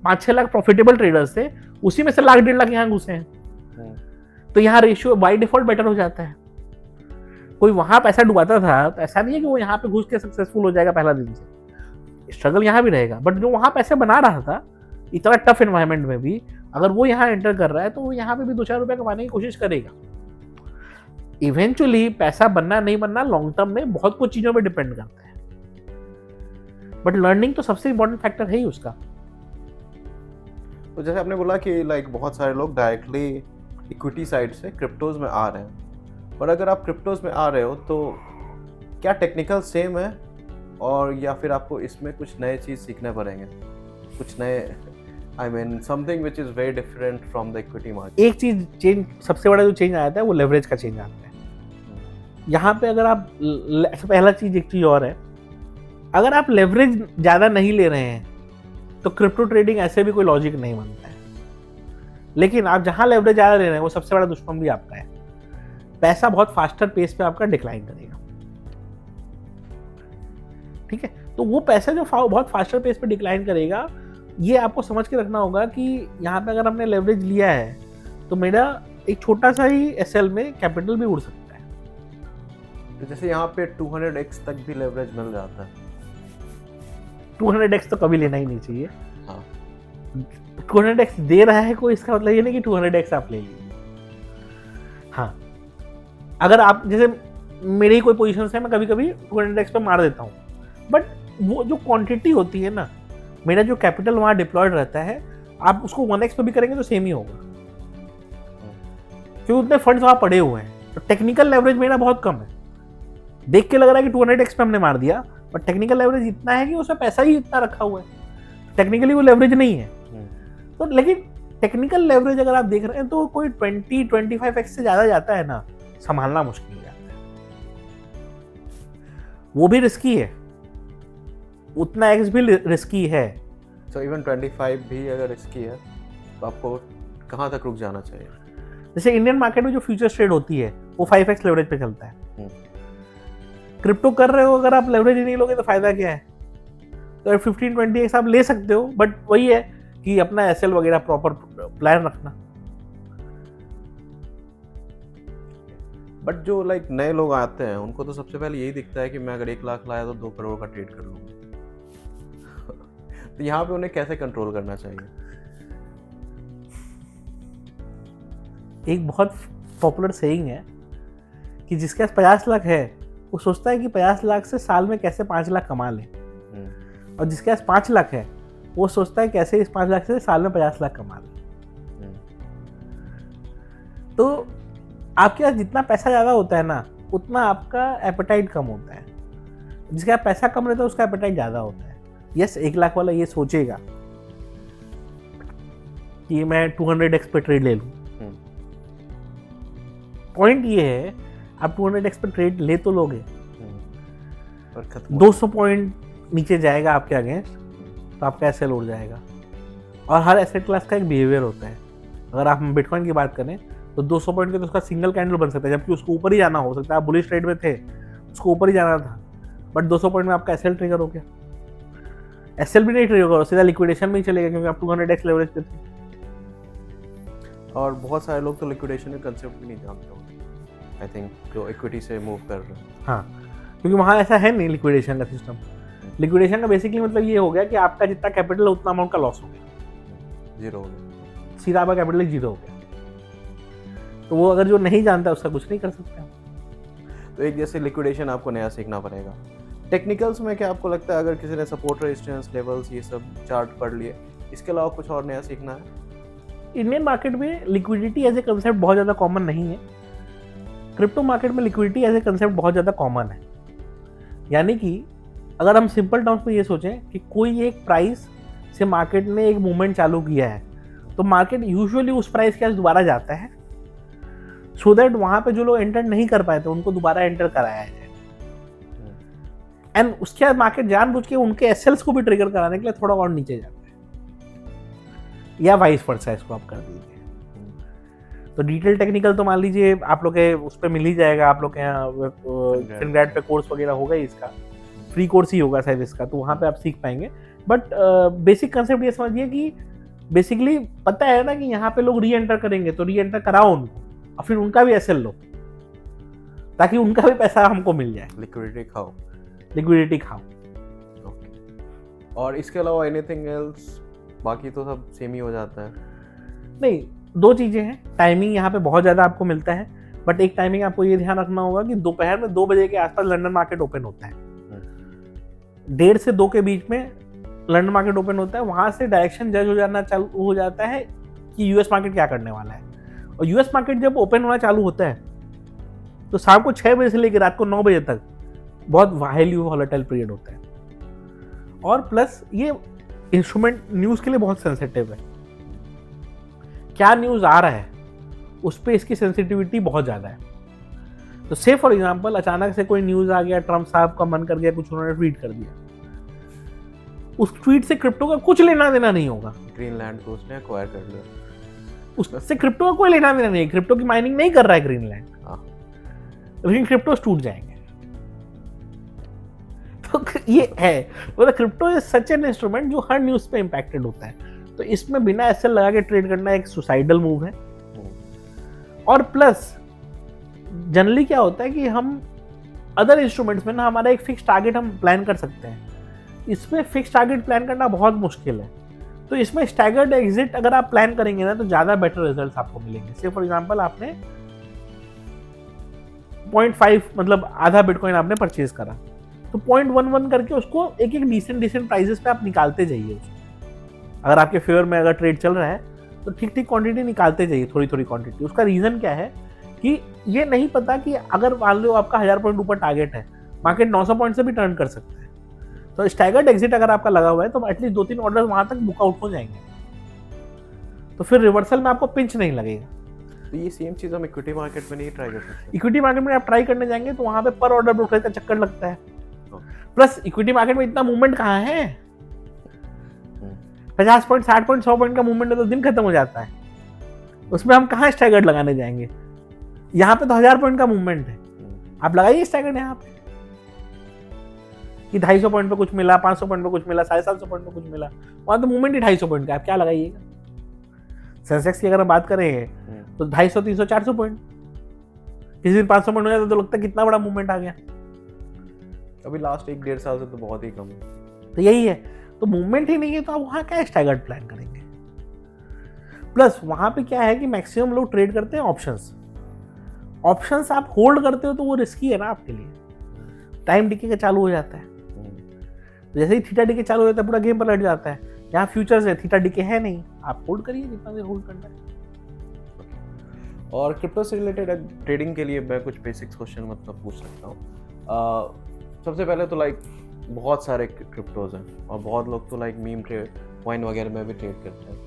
5-6 लाख प्रॉफिटेबल ट्रेडर्स थे, उसी में से 1-1.5 लाख यहाँ घुसे हैं। तो यहाँ रेशियो बाय डिफॉल्ट बेटर हो जाता है। कोई वहां पैसा डुबाता था तो ऐसा नहीं है कि वो यहाँ पे घुस के सक्सेसफुल हो जाएगा पहला दिन से, स्ट्रगल यहाँ भी रहेगा। बट जो वहां पैसे बना रहा था इतना टफ एनवायरनमेंट में भी, अगर वो यहाँ एंटर कर रहा है तो वो यहाँ पे भी 2-4 रुपए कमाने की कोशिश करेगा। इवेंचुअली पैसा बनना नहीं बनना लॉन्ग टर्म में बहुत कुछ चीजों पे डिपेंड करता है, बट लर्निंग तो सबसे इंपॉर्टेंट फैक्टर है ही उसका। तो जैसे आपने बोला कि लाइक बहुत सारे लोग डायरेक्टली इक्विटी साइड से क्रिप्टोज में आ रहे हैं, पर अगर आप क्रिप्टोज में आ रहे हो तो क्या टेक्निकल सेम है, और या फिर आपको इसमें कुछ नए चीज़ सीखने पड़ेंगे, कुछ नए I mean something which is very different from the equity market? एक चीज चेंज, सबसे बड़ा जो चेंज आया था वो लेवरेज का चेंज आता है। यहाँ पे अगर आप पहला चीज, एक चीज और है, अगर आप लेवरेज ज्यादा नहीं ले रहे हैं तो क्रिप्टो ट्रेडिंग ऐसे भी कोई लॉजिक नहीं बनता है। लेकिन आप जहां लेवरेज ज्यादा ले रहे हैं वो सबसे बड़ा दुश्मन भी आपका है। पैसा बहुत फास्टर पेस पे आपका डिक्लाइन करेगा, ठीक है। तो वो पैसा जो बहुत फास्टर पेस पे डिक्लाइन करेगा, ये आपको समझ के रखना होगा कि यहाँ पे अगर हमने लेवरेज लिया है तो मेरा एक छोटा सा ही एसएल में कैपिटल भी उड़ सकता है। तो जैसे यहाँ पे 200x तक भी लेवरेज मिल जाता है। 200x तो कभी लेना ही नहीं चाहिए। हाँ, 200x दे रहा है कोई, इसका मतलब ये नहीं कि 200x आप ले लीजिए। हाँ, अगर आप जैसे मेरी कोई पोजीशन है, मैं कभी कभी 200x पे मार देता हूँ, बट वो जो क्वांटिटी होती है ना, मेरा जो कैपिटल वहाँ डिप्लॉयड रहता है, आप उसको 1x पे भी करेंगे तो सेम ही होगा, क्योंकि उतने फंड्स वहाँ पड़े हुए हैं। तो टेक्निकल लेवरेज मेरा बहुत कम है। देख के लग रहा है कि 200x पे हमने मार दिया, बट टेक्निकल लेवरेज इतना है कि उसमें पैसा ही इतना रखा हुआ है, टेक्निकली वो लेवरेज नहीं है। तो लेकिन टेक्निकल लेवरेज अगर आप देख रहे हैं तो कोई 20-25x से ज्यादा जाता है ना, संभालना मुश्किल हो जाता है। वो भी रिस्की है, उतना एक्स भी रिस्की है। तो इवन 25 भी अगर रिस्की है तो आपको कहाँ तक रुक जाना चाहिए? जैसे इंडियन मार्केट में जो फ्यूचर्स ट्रेड होती है वो 5x लेवरेज पे चलता है। क्रिप्टो कर रहे हो, अगर आप लेवरेज ही नहीं लोगे तो फायदा क्या है? तो 15-20x आप ले सकते हो, बट वही है कि अपना एसएल वगैरह प्रॉपर प्लान रखना। बट जो लाइक नए लोग आते हैं उनको तो सबसे पहले यही दिखता है कि मैं अगर 1 लाख लाया तो 2 करोड़ का ट्रेड कर लूँगा। तो यहाँ पे उन्हें कैसे कंट्रोल करना चाहिए? एक बहुत पॉपुलर सेइंग है कि जिसके पास 50 लाख है वो सोचता है कि 50 लाख से साल में कैसे 5 लाख कमा ले, और जिसके पास 5 लाख है वो सोचता है कैसे इस 5 लाख से साल में 50 लाख कमा ले। तो आपके पास जितना पैसा ज़्यादा होता है ना, उतना आपका एपेटाइट कम होता है। जिसका पैसा कम रहता है उसका एपेटाइट ज़्यादा होता है। यस, 1 लाख वाला ये सोचेगा कि मैं 200x पे ट्रेड ले लूँ। पॉइंट ये है, आप 200x पे ट्रेड ले तो लोगे, 200 पॉइंट नीचे जाएगा आपके अगेंस्ट तो आपका एसएल उड़ जाएगा। और हर एसेट क्लास का एक बिहेवियर होता है। अगर आप बिटकॉइन की बात करें तो 200 पॉइंट के तो उसका सिंगल कैंडल बन सकता है, जबकि उसको ऊपर ही जाना हो सकता है। आप बुलिश ट्रेड में थे, उसको ऊपर ही जाना था, बट 200 पॉइंट में आपका एसएल ट्रिगर हो गया। एसएल भी नहीं ट्रिगर होगा, सीधा लिक्विडेशन में ही चलेगा, क्योंकि आप 200x लेवरेज पे थे। और बहुत सारे लोग तो लिक्विडेशन के कंसेप्ट भी नहीं जानते होंगे, आई थिंक, जो इक्विटी से मूव कर रहे हैं। हाँ, क्योंकि वहाँ ऐसा है नहीं लिक्विडेशन का सिस्टम। लिक्विडेशन का बेसिकली मतलब ये हो गया कि आपका जितना कैपिटल है उतना अमाउंट का लॉस हो गया, जीरो हो गया, सीधा आपका कैपिटल जीरो हो गया। तो वो अगर जो नहीं जानता उसका कुछ नहीं कर सकता। तो एक जैसे लिक्विडेशन आपको नया सीखना पड़ेगा। टेक्निकल्स में क्या आपको लगता है, अगर किसी ने सपोर्ट रेजिस्टेंस लेवल्स ये सब चार्ट पढ़ लिए, इसके अलावा कुछ और नया सीखना है? इंडियन मार्केट में लिक्विडिटी एज ए कंसेप्ट बहुत ज़्यादा कॉमन नहीं है। क्रिप्टो मार्केट में लिक्विडिटी एज ए कंसेप्ट बहुत ज़्यादा कॉमन है। यानी कि अगर हम सिंपल टर्म्स में ये सोचें कि कोई एक प्राइस से मार्केट ने एक मूवमेंट चालू किया है, तो मार्केट यूजुअली उस प्राइस के आस दोबारा जाता है, सो दैट वहाँ पे जो लोग एंटर नहीं कर पाए थे उनको दोबारा एंटर कराया जाए। एंड उसके बाद मार्केट जानबूझ के उनके एसएल्स को भी ट्रिगर कराने के लिए थोड़ा और नीचे जाता है, या वाइस वर्सा इसको आप कर दीजिए। तो डिटेल टेक्निकल तो मान लीजिए आप लोग के उस पर मिल ही जाएगा, आप लोग के यहाँ फिनग्रैड पे कोर्स वगैरह होगा ही, इसका फ्री कोर्स ही होगा शायद इसका, तो वहाँ पे आप सीख पाएंगे। बट बेसिक कंसेप्ट ये समझिए कि बेसिकली पता है ना कि यहाँ पे लोग री एंटर करेंगे, तो री एंटर कराओ उनको और फिर उनका भी एसएल लो, ताकि उनका भी पैसा हमको मिल जाए। लिक्विडिटी खाओ। ओके। और इसके अलावा एनीथिंग एल्स? बाकी तो सब सेम ही हो जाता है। नहीं, दो चीज़ें हैं। टाइमिंग यहाँ पे बहुत ज़्यादा आपको मिलता है, बट एक टाइमिंग आपको ये ध्यान रखना होगा कि दोपहर में 2 बजे के आसपास लंदन मार्केट ओपन होता है। 1:30 से 2 के बीच में लंदन मार्केट ओपन होता है। वहाँ से डायरेक्शन जज हो जाना चालू हो जाता है कि यूएस मार्केट क्या करने वाला है। और यूएस मार्केट जब ओपन होना चालू होता है तो शाम को 6 बजे से लेकर रात को 9 बजे तक बहुत हाईली वॉलेटाइल पीरियड होता है। और प्लस ये इंस्ट्रूमेंट न्यूज़ के लिए बहुत सेंसिटिव है। क्या न्यूज़ आ रहा है उस पर इसकी सेंसिटिविटी बहुत ज़्यादा है। तो से फॉर एग्जांपल अचानक से कोई न्यूज़ आ गया, ट्रम्प साहब का मन कर गया, कुछ उन्होंने ट्वीट कर दिया, उस ट्वीट से क्रिप्टो का कुछ लेना देना नहीं होगा। ग्रीनलैंड को उसने एक्वायर कर लिया, उससे क्रिप्टो का कोई लेना देना नहीं है। क्रिप्टो की माइनिंग नहीं कर रहा है ग्रीनलैंड, लेकिन क्रिप्टो टूट जाएंगे। तो ये है, मतलब crypto is such an instrument जो हर न्यूज़ पे इम्पैक्टेड होता है। तो इसमें बिना एसएल लगा के ट्रेड करना एक सुसाइडल मूव है। और प्लस जनरली क्या होता है कि हम अदर इंस्ट्रूमेंट्स में ना हमारा एक फिक्स टारगेट हम प्लान कर सकते हैं, इसमें फिक्स टारगेट प्लान करना बहुत मुश्किल है। तो इसमें स्टैगर्ड एग्जिट अगर आप प्लान करेंगे ना तो ज़्यादा बेटर रिजल्ट्स आपको मिलेंगे। से फॉर एग्जांपल आपने 0.5 मतलब आधा बिटकॉइन आपने परचेज करा, तो 0.11 करके उसको एक एक डिसेंट प्राइजेस पे आप निकालते जाइए उसको। अगर आपके फेवर में अगर ट्रेड चल रहा है तो ठीक ठीक क्वांटिटी निकालते जाइए, थोड़ी थोड़ी क्वांटिटी। उसका रीज़न क्या है कि ये नहीं पता कि अगर मान लो आपका 1000 पॉइंट ऊपर टारगेट है, मार्केट 900 पॉइंट से भी टर्न कर सकता है। तो स्टैगर्ड एग्जिट अगर आपका लगा हुआ है तो एटलीस्ट 2-3 ऑर्डर वहां तक बुक आउट हो जाएंगे, तो फिर रिवर्सल में आपको पिंच नहीं लगेगा। तो ये सेम चीज़ हम इक्विटी मार्केट में नहीं ट्राई कर सकते? इक्विटी मार्केट में आप ट्राई करने जाएंगे तो वहां पे पर ऑर्डर ब्रोकरेज का चक्कर लगता है। प्लस इक्विटी मार्केट में इतना मूवमेंट कहाँ है, 50 पॉइंट 60 पॉइंट 100 पॉइंट का मूवमेंट है तो दिन खत्म हो जाता है। उसमें हम कहाँ स्टैगर्ड लगाने जाएंगे? यहाँ पे तो 1000 पॉइंट का मूवमेंट है, आप लगाइए स्टैगर्ड यहाँ पे कि 250 पॉइंट पे कुछ मिला, 500 पॉइंट पे कुछ मिला, 750 पॉइंट पे कुछ मिला। वहाँ तो मूवमेंट ही 250 पॉइंट का, आप क्या लगाइएगा? सेंसेक्स की अगर हम बात करें तो 250, 300, 400 पॉइंट, किसी दिन 500 पॉइंट हो जाता तो लगता है कितना बड़ा मूवमेंट आ गया। अभी लास्ट 1-1.5 साल से तो बहुत ही कम है। तो यही है, तो मूवमेंट ही नहीं है तो आप वहाँ क्या स्टैगर्ड प्लान करेंगे? प्लस वहाँ पे क्या है कि मैक्सिमम लोग ट्रेड करते हैं ऑप्शंस आप होल्ड करते हो तो वो रिस्की है ना आपके लिए। टाइम डिके का चालू हो जाता है, तो जैसे ही थीटा डिके चालू हो जाता है पूरा गेम पलट जाता है। यहाँ फ्यूचर्स है, थीटा डिके है नहीं, आप होल्ड करिए जितना देर होल्ड करना है। और क्रिप्टो से रिलेटेड ट्रेडिंग के लिए मैं कुछ बेसिक्स क्वेश्चन मतलब पूछ सकता हूँ। सबसे पहले तो लाइक बहुत सारे क्रिप्टोज हैं और बहुत लोग तो लाइक मीम ट्रेड, कॉइन वगैरह में भी ट्रेड करते हैं।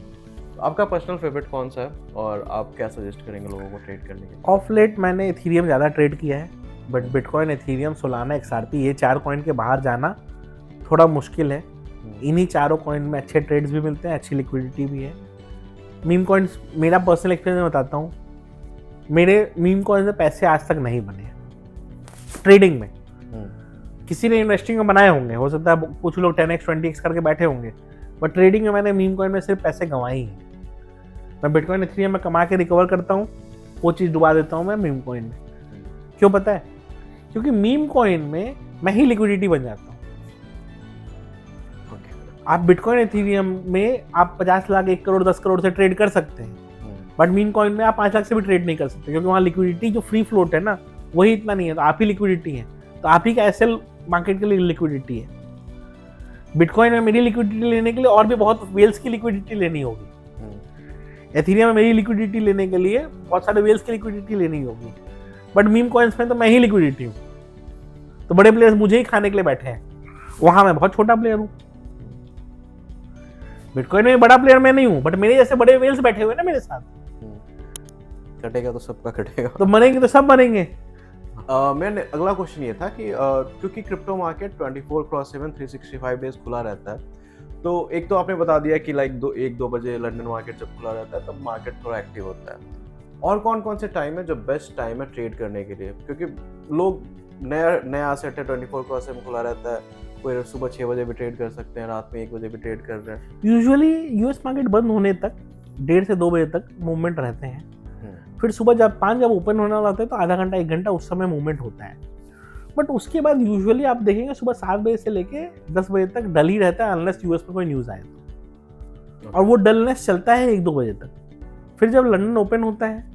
तो आपका पर्सनल फेवरेट कौन सा है और आप क्या सजेस्ट करेंगे लोगों को ट्रेड करने के लिए? ऑफ लेट मैंने इथीरियम ज़्यादा ट्रेड किया है, but bitcoin, Ethereum, Solana, XRP ये 4 कॉइन के बाहर जाना थोड़ा मुश्किल है। इन्हीं चारों कॉइन में अच्छे ट्रेड्स भी मिलते हैं, अच्छी लिक्विडिटी भी है। मीम कॉइन्स, मेरा पर्सनल एक्सपीरियंस बताता हूँ, मेरे मीम कॉइन से पैसे आज तक नहीं बने ट्रेडिंग में। किसी ने इन्वेस्टिंग में बनाए होंगे, हो सकता है कुछ लोग 10x 20x करके बैठे होंगे, बट ट्रेडिंग में मैंने मीम कॉइन में सिर्फ पैसे गंवाए ही हैं। मैं बिटकॉइन, इथीरियम में कमा के रिकवर करता हूँ, वो चीज़ डुबा देता हूँ मैं मीम कॉइन में। क्यों पता है? क्योंकि मीम कॉइन में मैं ही लिक्विडिटी बन जाता हूँ। आप बिटकॉइन, इथीरियम में आप 50 लाख, 1 करोड़, 10 करोड़ से ट्रेड कर सकते हैं, बट मीम कॉइन में आप 5 लाख से भी ट्रेड नहीं कर सकते, क्योंकि वहाँ लिक्विडिटी जो फ्री फ्लोट है ना वही इतना नहीं है, तो आप ही लिक्विडिटी है, तो आप ही का एसएल मार्केट के लिए लिक्विडिटी है। बिटकॉइन में मेरी लिक्विडिटी लेने के लिए और भी बहुत वेल्स की लिक्विडिटी लेनी होगी। एथेरियम में मेरी लिक्विडिटी लेने के लिए बहुत सारे वेल्स की लिक्विडिटी लेनी होगी। बट मीम कॉइन्स में तो मैं ही लिक्विडिटी हूँ, तो बड़े प्लेयर्स मुझे ही खाने के लिए बैठे हैं, वहां मैं बहुत छोटा प्लेयर हूँ। बिटकॉइन में बड़ा प्लेयर मैं नहीं हूँ, बट मेरे जैसे बड़े वेल्स बैठे हुए ना मेरे साथ। कटेगा तो सबका कटेगा, तो मरेंगे तो सब मरेंगे। मैंने अगला क्वेश्चन ये था कि क्योंकि क्रिप्टो मार्केट 24/7 365 डेज खुला रहता है, तो एक तो आपने बता दिया कि लाइक 1-2 बजे लंदन मार्केट जब खुला रहता है तब मार्केट थोड़ा एक्टिव होता है, और कौन कौन से टाइम है जो बेस्ट टाइम है ट्रेड करने के लिए? क्योंकि लोग नया एसेट है, 24/7 खुला रहता है, कोई सुबह 6 बजे भी ट्रेड कर सकते हैं, रात में 1 बजे भी ट्रेड कर रहे हैं। यूजुअली यूएस मार्केट बंद होने तक 1:30 से 2 बजे तक मूवमेंट रहते हैं। फिर सुबह जब 5 जब ओपन होने वाला होता है तो आधा घंटा 1 घंटा उस समय मूवमेंट होता है। बट उसके बाद यूजुअली आप देखेंगे सुबह 7 बजे से लेके 10 बजे तक डल ही रहता है, अनलेस यूएस में कोई न्यूज़ आए तो। और वो डलनेस चलता है 1-2 बजे तक। फिर जब लंदन ओपन होता है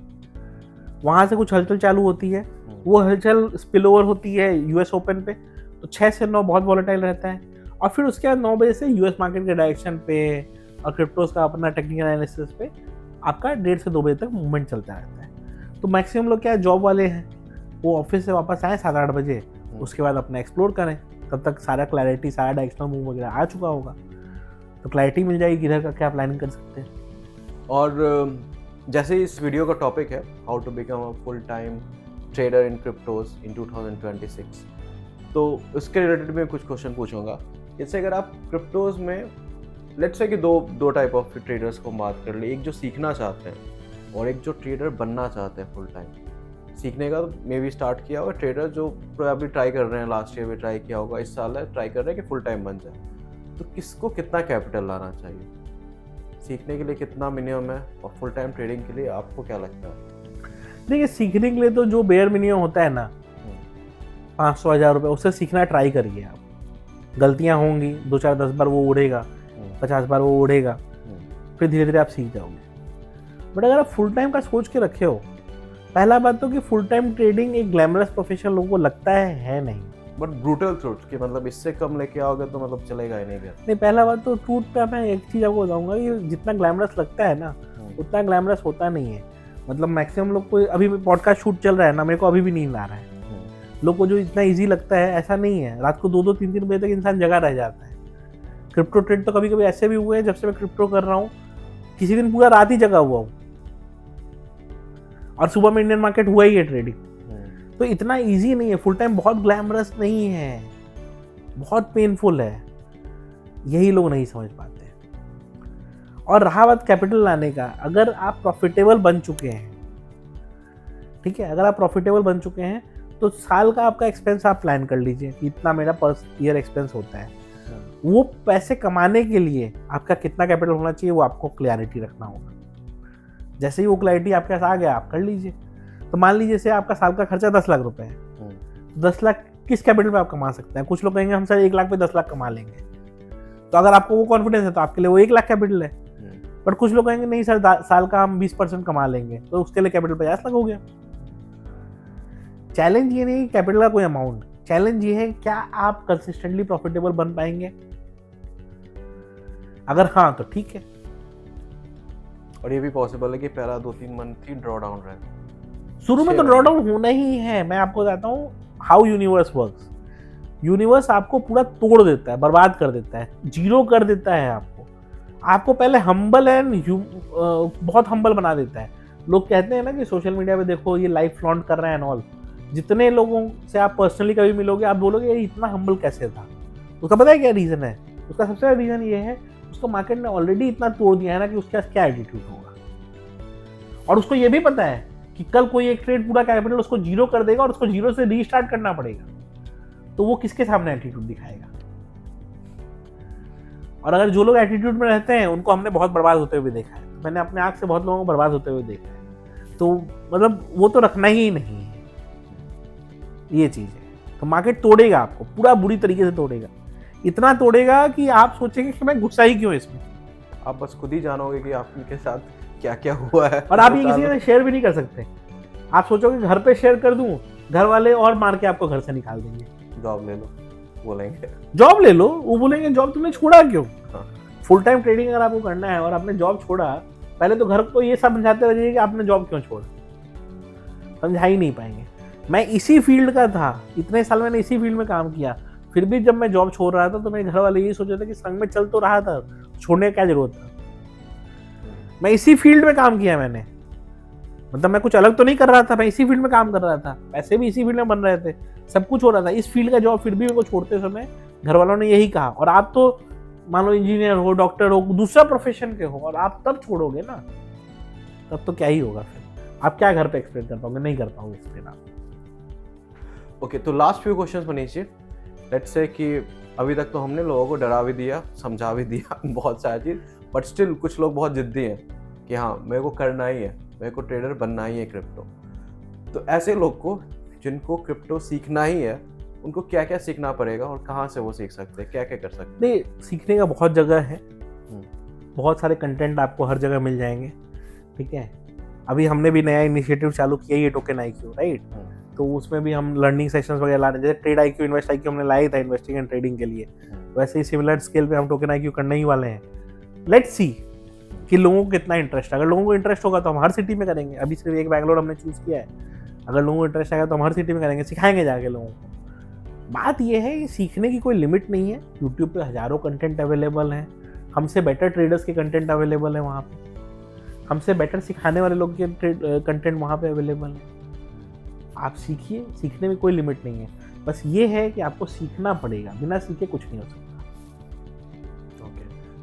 वहाँ से कुछ हलचल चालू होती है, वो हलचल स्पिल ओवर होती है यूएस ओपन पे, तो 6 से 9 बहुत वॉलेटाइल रहता है। और फिर उसके बाद 9 बजे से यूएस मार्केट के डायरेक्शन पे और क्रिप्टोज का अपना टेक्निकल एनालिसिस पे आपका 1:30 से 2 बजे तक मूवमेंट चलता रहता है। तो मैक्सिमम लोग क्या है, जॉब वाले हैं, वो ऑफिस से वापस आए 7-8 बजे, उसके बाद अपना एक्सप्लोर करें, तब तक सारा क्लैरिटी, सारा डायरेक्शनल मूव वगैरह आ चुका होगा, तो क्लैरिटी मिल जाएगी किधर का क्या प्लानिंग कर सकते हैं। और जैसे इस वीडियो का टॉपिक है how to become a full time trader in cryptos in 2026, तो उसके रिलेटेड में कुछ क्वेश्चन पूछूंगा। जैसे अगर आप क्रिप्टोज में लेट्स से कि दो टाइप ऑफ ट्रेडर्स को बात कर ले, एक जो सीखना चाहते हैं और एक जो ट्रेडर बनना चाहते हैं फुल टाइम। सीखने का मे भी स्टार्ट किया होगा, ट्रेडर जो प्रोबेबली ट्राई कर रहे हैं, लास्ट ईयर भी ट्राई किया होगा, इस साल ट्राई कर रहे हैं कि फुल टाइम बन जाए, तो किसको कितना कैपिटल लाना चाहिए? सीखने के लिए कितना मिनिमम है और फुल टाइम ट्रेडिंग के लिए आपको क्या लगता है? देखिए, सीखने के लिए तो जो बेयर मिनिमम होता है ना 500-1000 रुपये, उससे सीखना ट्राई करिए आप। गलतियाँ होंगी, 2-4-10 बार वो उड़ेगा, 50 बार वो उड़ेगा, फिर धीरे धीरे आप सीख जाओगे। बट अगर आप फुल टाइम का सोच के रखे हो, पहला बात तो कि फुल टाइम ट्रेडिंग एक ग्लैमरस प्रोफेशन लोगों को लगता है नहीं। बट ब्रूटल ट्रूथ कि मतलब इससे कम लेके आओगे तो मतलब चलेगा ही नहीं फिर। नहीं, पहला बात तो ट्रूथ पे मैं एक चीज़ आपको बताऊंगा कि जितना ग्लैमरस लगता है ना उतना ग्लैमरस होता नहीं है। मतलब मैक्सिमम लोग को, अभी पॉडकास्ट शूट चल रहा है ना, मेरे को अभी भी नींद आ रहा है। लोग को जो इतना इजी लगता है ऐसा नहीं है। रात को 2-2, 3-3 बजे तक इंसान जगा रह जाता है। क्रिप्टो ट्रेड तो कभी कभी ऐसे भी हुए हैं, जब से मैं क्रिप्टो कर रहा हूँ किसी दिन पूरा रात ही जगा हुआ हूँ और सुबह में इंडियन मार्केट हुआ ही है ट्रेडिंग। तो इतना इजी नहीं है, फुल टाइम बहुत ग्लैमरस नहीं है, बहुत पेनफुल है, यही लोग नहीं समझ पाते। और रहा बात कैपिटल लाने का, अगर आप प्रॉफिटेबल बन चुके हैं, ठीक है, अगर आप प्रॉफिटेबल बन चुके हैं तो साल का आपका एक्सपेंस आप प्लान कर लीजिए कि इतना मेरा पर ईयर एक्सपेंस होता है। वो पैसे कमाने के लिए आपका कितना कैपिटल होना चाहिए वो आपको क्लैरिटी रखना होगा। जैसे ही वो क्लैरिटी आपके पास आ गया आप कर लीजिए। तो मान लीजिए से आपका साल का खर्चा 10 लाख रुपए है, तो 10 लाख किस कैपिटल पे आप कमा सकते हैं? कुछ लोग कहेंगे हम सर 1 लाख पे 10 लाख कमा लेंगे, तो अगर आपको वो कॉन्फिडेंस है तो आपके लिए वो 1 लाख कैपिटल है। बट कुछ लोग कहेंगे नहीं सर साल का हम 20% कमा लेंगे, तो उसके लिए कैपिटल 50 लाख हो गया। चैलेंज ये नहीं कैपिटल का कोई अमाउंट, चैलेंज ये है क्या आप कंसिस्टेंटली प्रॉफिटेबल बन पाएंगे। अगर हाँ तो ठीक है। और ये भी पॉसिबल है कि पहला 2-3 मंथ ही ड्रॉ डाउन रहे, शुरू में तो ड्रॉ डाउन होना ही है। मैं आपको बताता हूँ हाउ यूनिवर्स वर्क्स। यूनिवर्स आपको पूरा तोड़ देता है, बर्बाद कर देता है, जीरो कर देता है आपको पहले हम्बल एंड बहुत हम्बल बना देता है। लोग कहते हैं ना कि सोशल मीडिया पे देखो ये लाइफ फ्लॉन्ट कर रहे हैं एंड ऑल। जितने लोगों से आप पर्सनली कभी मिलोगे आप बोलोगे ये इतना हम्बल कैसे था। उसका पता है क्या रीज़न है? उसका सबसे बड़ा रीज़न ये है उसको मार्केट ने ऑलरेडी इतना तोड़ दिया है ना कि उसके पास क्या एटीट्यूड होगा। और उसको ये भी पता है कि कल कोई एक ट्रेड पूरा कैपिटल उसको जीरो कर देगा और उसको जीरो से रीस्टार्ट करना पड़ेगा, तो वो किसके सामने एटीट्यूड दिखाएगा। और अगर जो लोग एटीट्यूड में रहते हैं उनको हमने बहुत बर्बाद होते हुए देखा है। मैंने अपने आँख से बहुत लोगों को बर्बाद होते हुए देखा है। तो मतलब वो तो रखना ही नहीं है, ये चीज़ है। तो मार्केट तोड़ेगा आपको, पूरा बुरी तरीके से तोड़ेगा, इतना तोड़ेगा कि आप सोचेंगे कि मैं गुस्सा ही क्यों इसमें। आप बस खुद ही जानोगे कि आपके साथ क्या क्या हुआ है। और आप ये किसी से शेयर भी नहीं कर सकते। आप सोचोगे घर पे शेयर कर दूं घर वाले और मार के आपको घर से निकाल देंगे। जॉब ले लो बोलेंगे। जॉब ले लो, वो बोलेंगे जॉब तुमने छोड़ा क्यों? हाँ। फुल टाइम ट्रेडिंग अगर आपको करना है और आपने जॉब छोड़ा, पहले तो घर को ये समझाते रहिए कि आपने जॉब क्यों छोड़ा, समझा ही नहीं पाएंगे। मैं इसी फील्ड का था, इतने साल मैंने इसी फील्ड में काम किया, फिर भी जब मैं जॉब छोड़ रहा था तो मेरे घर वाले यही सोच रहे थे कि संग में चल तो रहा था, छोड़ने की क्या जरूरत था। मैं इसी फील्ड में काम किया मैंने, मतलब मैं कुछ अलग तो नहीं कर रहा था, मैं इसी फील्ड में काम कर रहा था, पैसे भी इसी फील्ड में बन रहे थे, सब कुछ हो रहा था, इस फील्ड का जॉब फिर भी मेरे को छोड़ते समय घर वालों ने यही कहा। और आप तो मान लो इंजीनियर हो, डॉक्टर हो, दूसरा प्रोफेशन के हो, और आप तब छोड़ोगे ना, तब तो क्या ही होगा फिर, आप क्या घर पे एक्सप्लेन कर पाओगे? नहीं कर पाओगे एक्सप्लेन आप। ओके, तो last few questions Manish ji, let's say कि अभी तक तो हमने लोगों को डरा भी दिया, समझा भी दिया बहुत सारी चीज़, बट स्टिल कुछ लोग बहुत जिद्दी हैं कि हाँ मेरे को करना ही है, मेरे को ट्रेडर बनना ही है क्रिप्टो। तो ऐसे लोग को जिनको क्रिप्टो सीखना ही है, उनको क्या क्या सीखना पड़ेगा और कहाँ से वो सीख सकते हैं, क्या क्या कर सकते हैं? नहीं, सीखने का बहुत जगह है, बहुत सारे कंटेंट आपको हर जगह मिल जाएंगे, ठीक है। अभी हमने भी नया इनिशिएटिव चालू किया, ये टोकन आईक्यू, राइट? तो उसमें भी हम लर्निंग सेशंस वगैरह ला रहे हैं, जैसे ट्रेड आईक्यू, इन्वेस्ट आईक्यू हमने लाया था इन्वेस्टिंग एंड ट्रेडिंग के लिए, वैसे ही सिमिलर स्केल पे हम टोकन आईक्यू करने ही वाले हैं। लेट्स सी कि लोगों को कितना इंटरेस्ट है। अगर लोगों को इंटरेस्ट होगा तो हम हर सिटी में करेंगे, अभी सिर्फ एक बैंगलोर हमने चूज़ किया है, अगर लोगों को इंटरेस्ट आएगा तो हम हर सिटी में करेंगे, सिखाएंगे जाके लोगों को। बात यह है कि सीखने की कोई लिमिट नहीं है, यूट्यूब पे हज़ारों कंटेंट अवेलेबल हैं, हमसे बेटर ट्रेडर्स के कंटेंट अवेलेबल है वहाँ पे, हमसे बेटर सिखाने वाले लोग के कंटेंट वहाँ पे अवेलेबल है। आप सीखिए, सीखने में कोई लिमिट नहीं है, बस ये है कि आपको सीखना पड़ेगा, बिना सीखे कुछ नहीं हो सकता।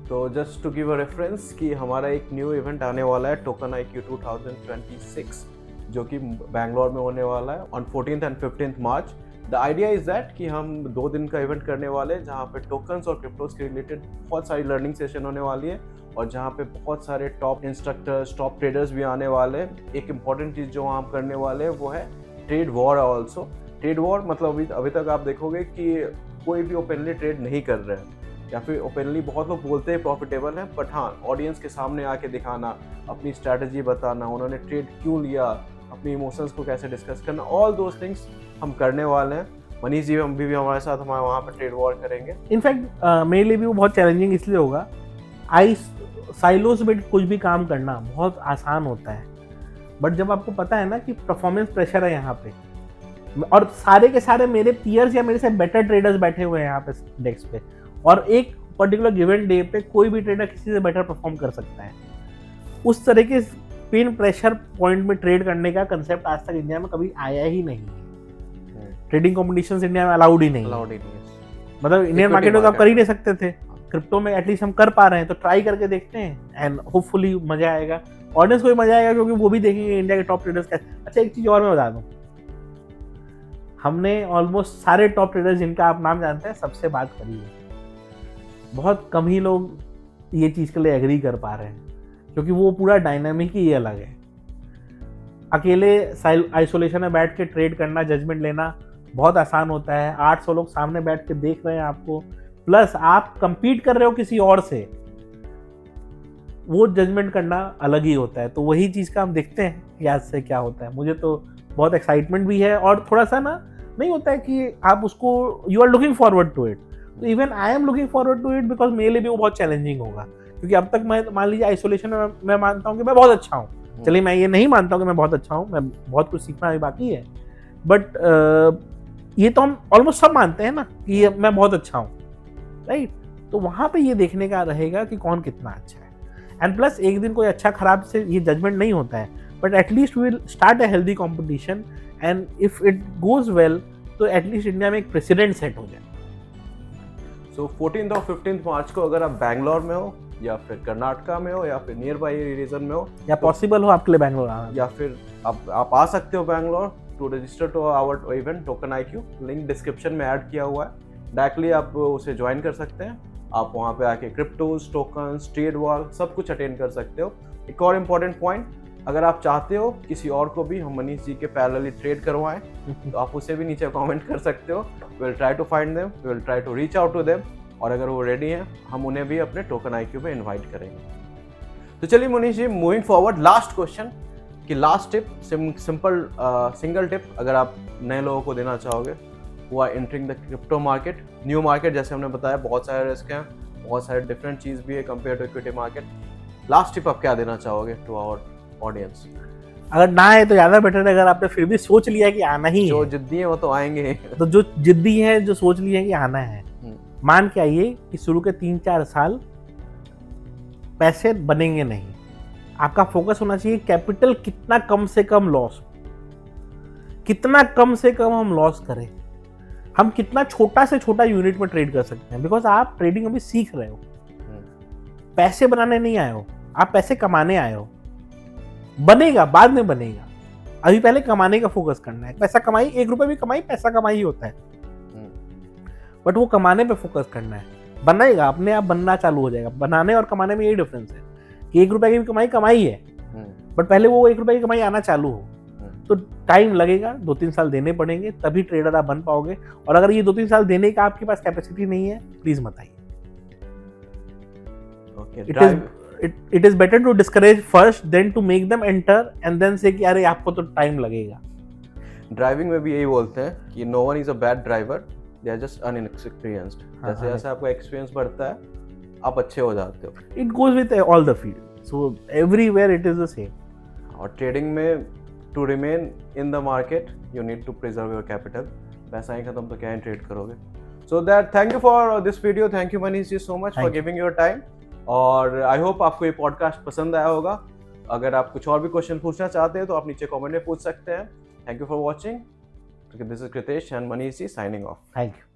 तो just to give a reference कि हमारा एक न्यू इवेंट आने वाला है, टोकन आईक्यू 2026, जो कि बैंगलोर में होने वाला है on 14th and 15th March. The idea is that कि हम 2 दिन का इवेंट करने वाले हैं, जहाँ पे टोकन्स और क्रिप्टोज के रिलेटेड बहुत सारी लर्निंग सेशन होने वाली है, और जहाँ पे बहुत सारे टॉप इंस्ट्रक्टर्स, टॉप ट्रेडर्स भी आने वाले हैं। एक इम्पॉर्टेंट चीज़ जो हम करने वाले हैं वो है trade war also. Trade war मतलब अभी तक आप देखोगे कि कोई भी ओपनली ट्रेड नहीं कर रहे हैं, या फिर ओपनली बहुत लोग बोलते हैं प्रॉफिटेबल है, बट हाँ ऑडियंस के सामने आके दिखाना, अपनी स्ट्रैटेजी बताना, उन्होंने ट्रेड क्यों लिया, अपनी इमोशंस को कैसे डिस्कस करना, ऑल दोज थिंग्स हम करने वाले हैं। मनीष जी हम भी हमारे साथ हमारे वहाँ पर ट्रेड वॉर करेंगे। इनफैक्ट मेरे लिए भी वो बहुत चैलेंजिंग इसलिए होगा, साइलोस में कुछ भी काम करना बहुत आसान होता है, बट जब आपको पता है ना कि परफॉर्मेंस प्रेशर है यहाँ पे, और सारे के सारे मेरे पीयर्स या मेरे से बेटर ट्रेडर्स बैठे हुए हैं यहाँ पे डेस्क पे, और एक पर्टिकुलर गिवन डे पे कोई भी ट्रेडर किसी से बेटर परफॉर्म कर सकता है, उस तरह के पेन प्रेशर पॉइंट में ट्रेड करने का कंसेप्ट आज तक इंडिया में कभी आया ही नहीं है। ट्रेडिंग कॉम्पिटिशंस इंडिया में अलाउड ही नहीं है, मतलब इंडियन मार्केट में तो आप कर ही नहीं सकते थे, क्रिप्टो में एटलीस्ट हम कर पा रहे हैं, तो ट्राई करके देखते हैं एंड होपफुली मजा आएगा, ऑडियंस को भी मजा आएगा, क्योंकि वो भी देखेंगे इंडिया के टॉप ट्रेडर्स कैसे। अच्छा एक चीज और मैं बता दूं, हमने ऑलमोस्ट सारे टॉप ट्रेडर्स जिनका आप नाम जानते हैं सबसे बात करी है, बहुत कम ही लोग ये चीज़ के लिए एग्री कर पा रहे हैं, क्योंकि वो पूरा डायनामिक ही अलग है। अकेले आइसोलेशन में बैठ के ट्रेड करना, जजमेंट लेना बहुत आसान होता है, 800 लोग सामने बैठ के देख रहे हैं आपको, प्लस आप compete कर रहे हो किसी और से, वो जजमेंट करना अलग ही होता है। तो वही चीज़ का हम देखते हैं कि आज से क्या होता है। मुझे तो बहुत एक्साइटमेंट भी है, और थोड़ा सा ना नहीं होता है कि आप उसको you are looking forward to it, तो even I am looking forward to it, because मेरे लिए भी वो बहुत चैलेंजिंग होगा, क्योंकि अब तक मैं मान लीजिए आइसोलेशन में मैं मानता हूँ कि मैं बहुत अच्छा हूँ, चलिए मैं ये नहीं मानता हूँ कि मैं बहुत अच्छा हूँ, मैं बहुत कुछ सीखना अभी बाकी है, बट ये तो हम ऑलमोस्ट सब मानते हैं ना कि मैं बहुत अच्छा हूँ, राइट? तो वहाँ पे ये देखने का रहेगा कि कौन कितना अच्छा है, एंड प्लस एक दिन कोई अच्छा खराब से ये जजमेंट नहीं होता है, but at least we will start a healthy competition, and if it goes well तो एटलीस्ट इंडिया में एक प्रेसिडेंट सेट हो जाए। सो 14th और 15th मार्च को अगर आप बैंगलोर में हो, या फिर कर्नाटका में हो, या फिर नियर बाई रीजन में हो, या पॉसिबल हो आपके लिए बैंगलोर आना, या फिर आप आ सकते हो Bangalore to register to our event Token IQ, link description में ऐड किया हुआ है, डायरेक्टली आप उसे ज्वाइन कर सकते हैं। आप वहाँ पे आके क्रिप्टोज, टोकन्स, ट्रेड वॉर सब कुछ अटेंड कर सकते हो। एक और इम्पॉर्टेंट पॉइंट, अगर आप चाहते हो किसी और को भी हम मनीष जी के पैरेलली ट्रेड करवाएं तो आप उसे भी नीचे कमेंट कर सकते हो, we will try to find them, we will try to reach out to them, और अगर वो रेडी हैं हम उन्हें भी अपने टोकन आईक्यू में इनवाइट करेंगे। तो चलिए Manish ji, moving forward, last question कि last tip, simple single tip अगर आप नए लोगों को देना चाहोगे, वो are entering the crypto market, new market. जैसे हमने बताया बहुत सारे रिस्क हैं, बहुत सारे डिफरेंट चीज़ भी है compare to equity market. Last tip आप क्या देना चाहोगे टू आवर ऑडियंस? अगर ना है तो ज़्यादा बेटर है, अगर आपने फिर भी सोच लिया कि आना ही जो है, जिद्दी है वो तो आएंगे। तो जो जिद्दी है, जो सोच लिया है कि आना है, मान के आइए कि शुरू के 3-4 साल पैसे बनेंगे नहीं। आपका फोकस होना चाहिए कैपिटल कितना कम से कम लॉस, कितना कम से कम हम लॉस करें, हम कितना छोटा से छोटा यूनिट में ट्रेड कर सकते हैं। बिकॉज आप ट्रेडिंग अभी सीख रहे हो, पैसे बनाने नहीं आए हो, आप पैसे कमाने आए हो। बनेगा, बाद में बनेगा, अभी पहले कमाने का फोकस करना है। पैसा कमाई, 1 रुपए भी कमाई, पैसा कमाई ही होता है, बट वो कमाने पे फोकस करना है। बनेगा, अपने आप बनना चालू हो जाएगा। बनाने और कमाने में यही डिफरेंस है कि 1 रुपए की भी कमाई कमाई है, बट पहले वो 1 रुपए की कमाई आना चालू हो। तो टाइम लगेगा, 2-3 साल देने पड़ेंगे, तभी ट्रेडर आप बन पाओगे। और अगर ये 2-3 साल देने का आपके पास कैपेसिटी नहीं है, प्लीज मत आइए। It is better to discourage first than to make them enter and then say कि अरे आपको तो टाइम लगेगा। ड्राइविंग में भी यही बोलते हैं कि no one is a bad driver, they are just inexperienced. जैसे जैसे आपका एक्सपीरियंस बढ़ता है, आप अच्छे हो जाते हो। It goes with all the field, so everywhere it is the same. और ट्रेडिंग में to remain in the market you need to preserve your capital. पैसा ही खत्म तो क्या ही ट्रेड करोगे। So that thank you for this video, thank you Manish ji so much for giving your time. और आई होप आपको ये पॉडकास्ट पसंद आया होगा। अगर आप कुछ और भी क्वेश्चन पूछना चाहते हैं तो आप नीचे कमेंट में पूछ सकते हैं। Thank you for watching. This is Kritesh and Manish ji signing off. Thank you.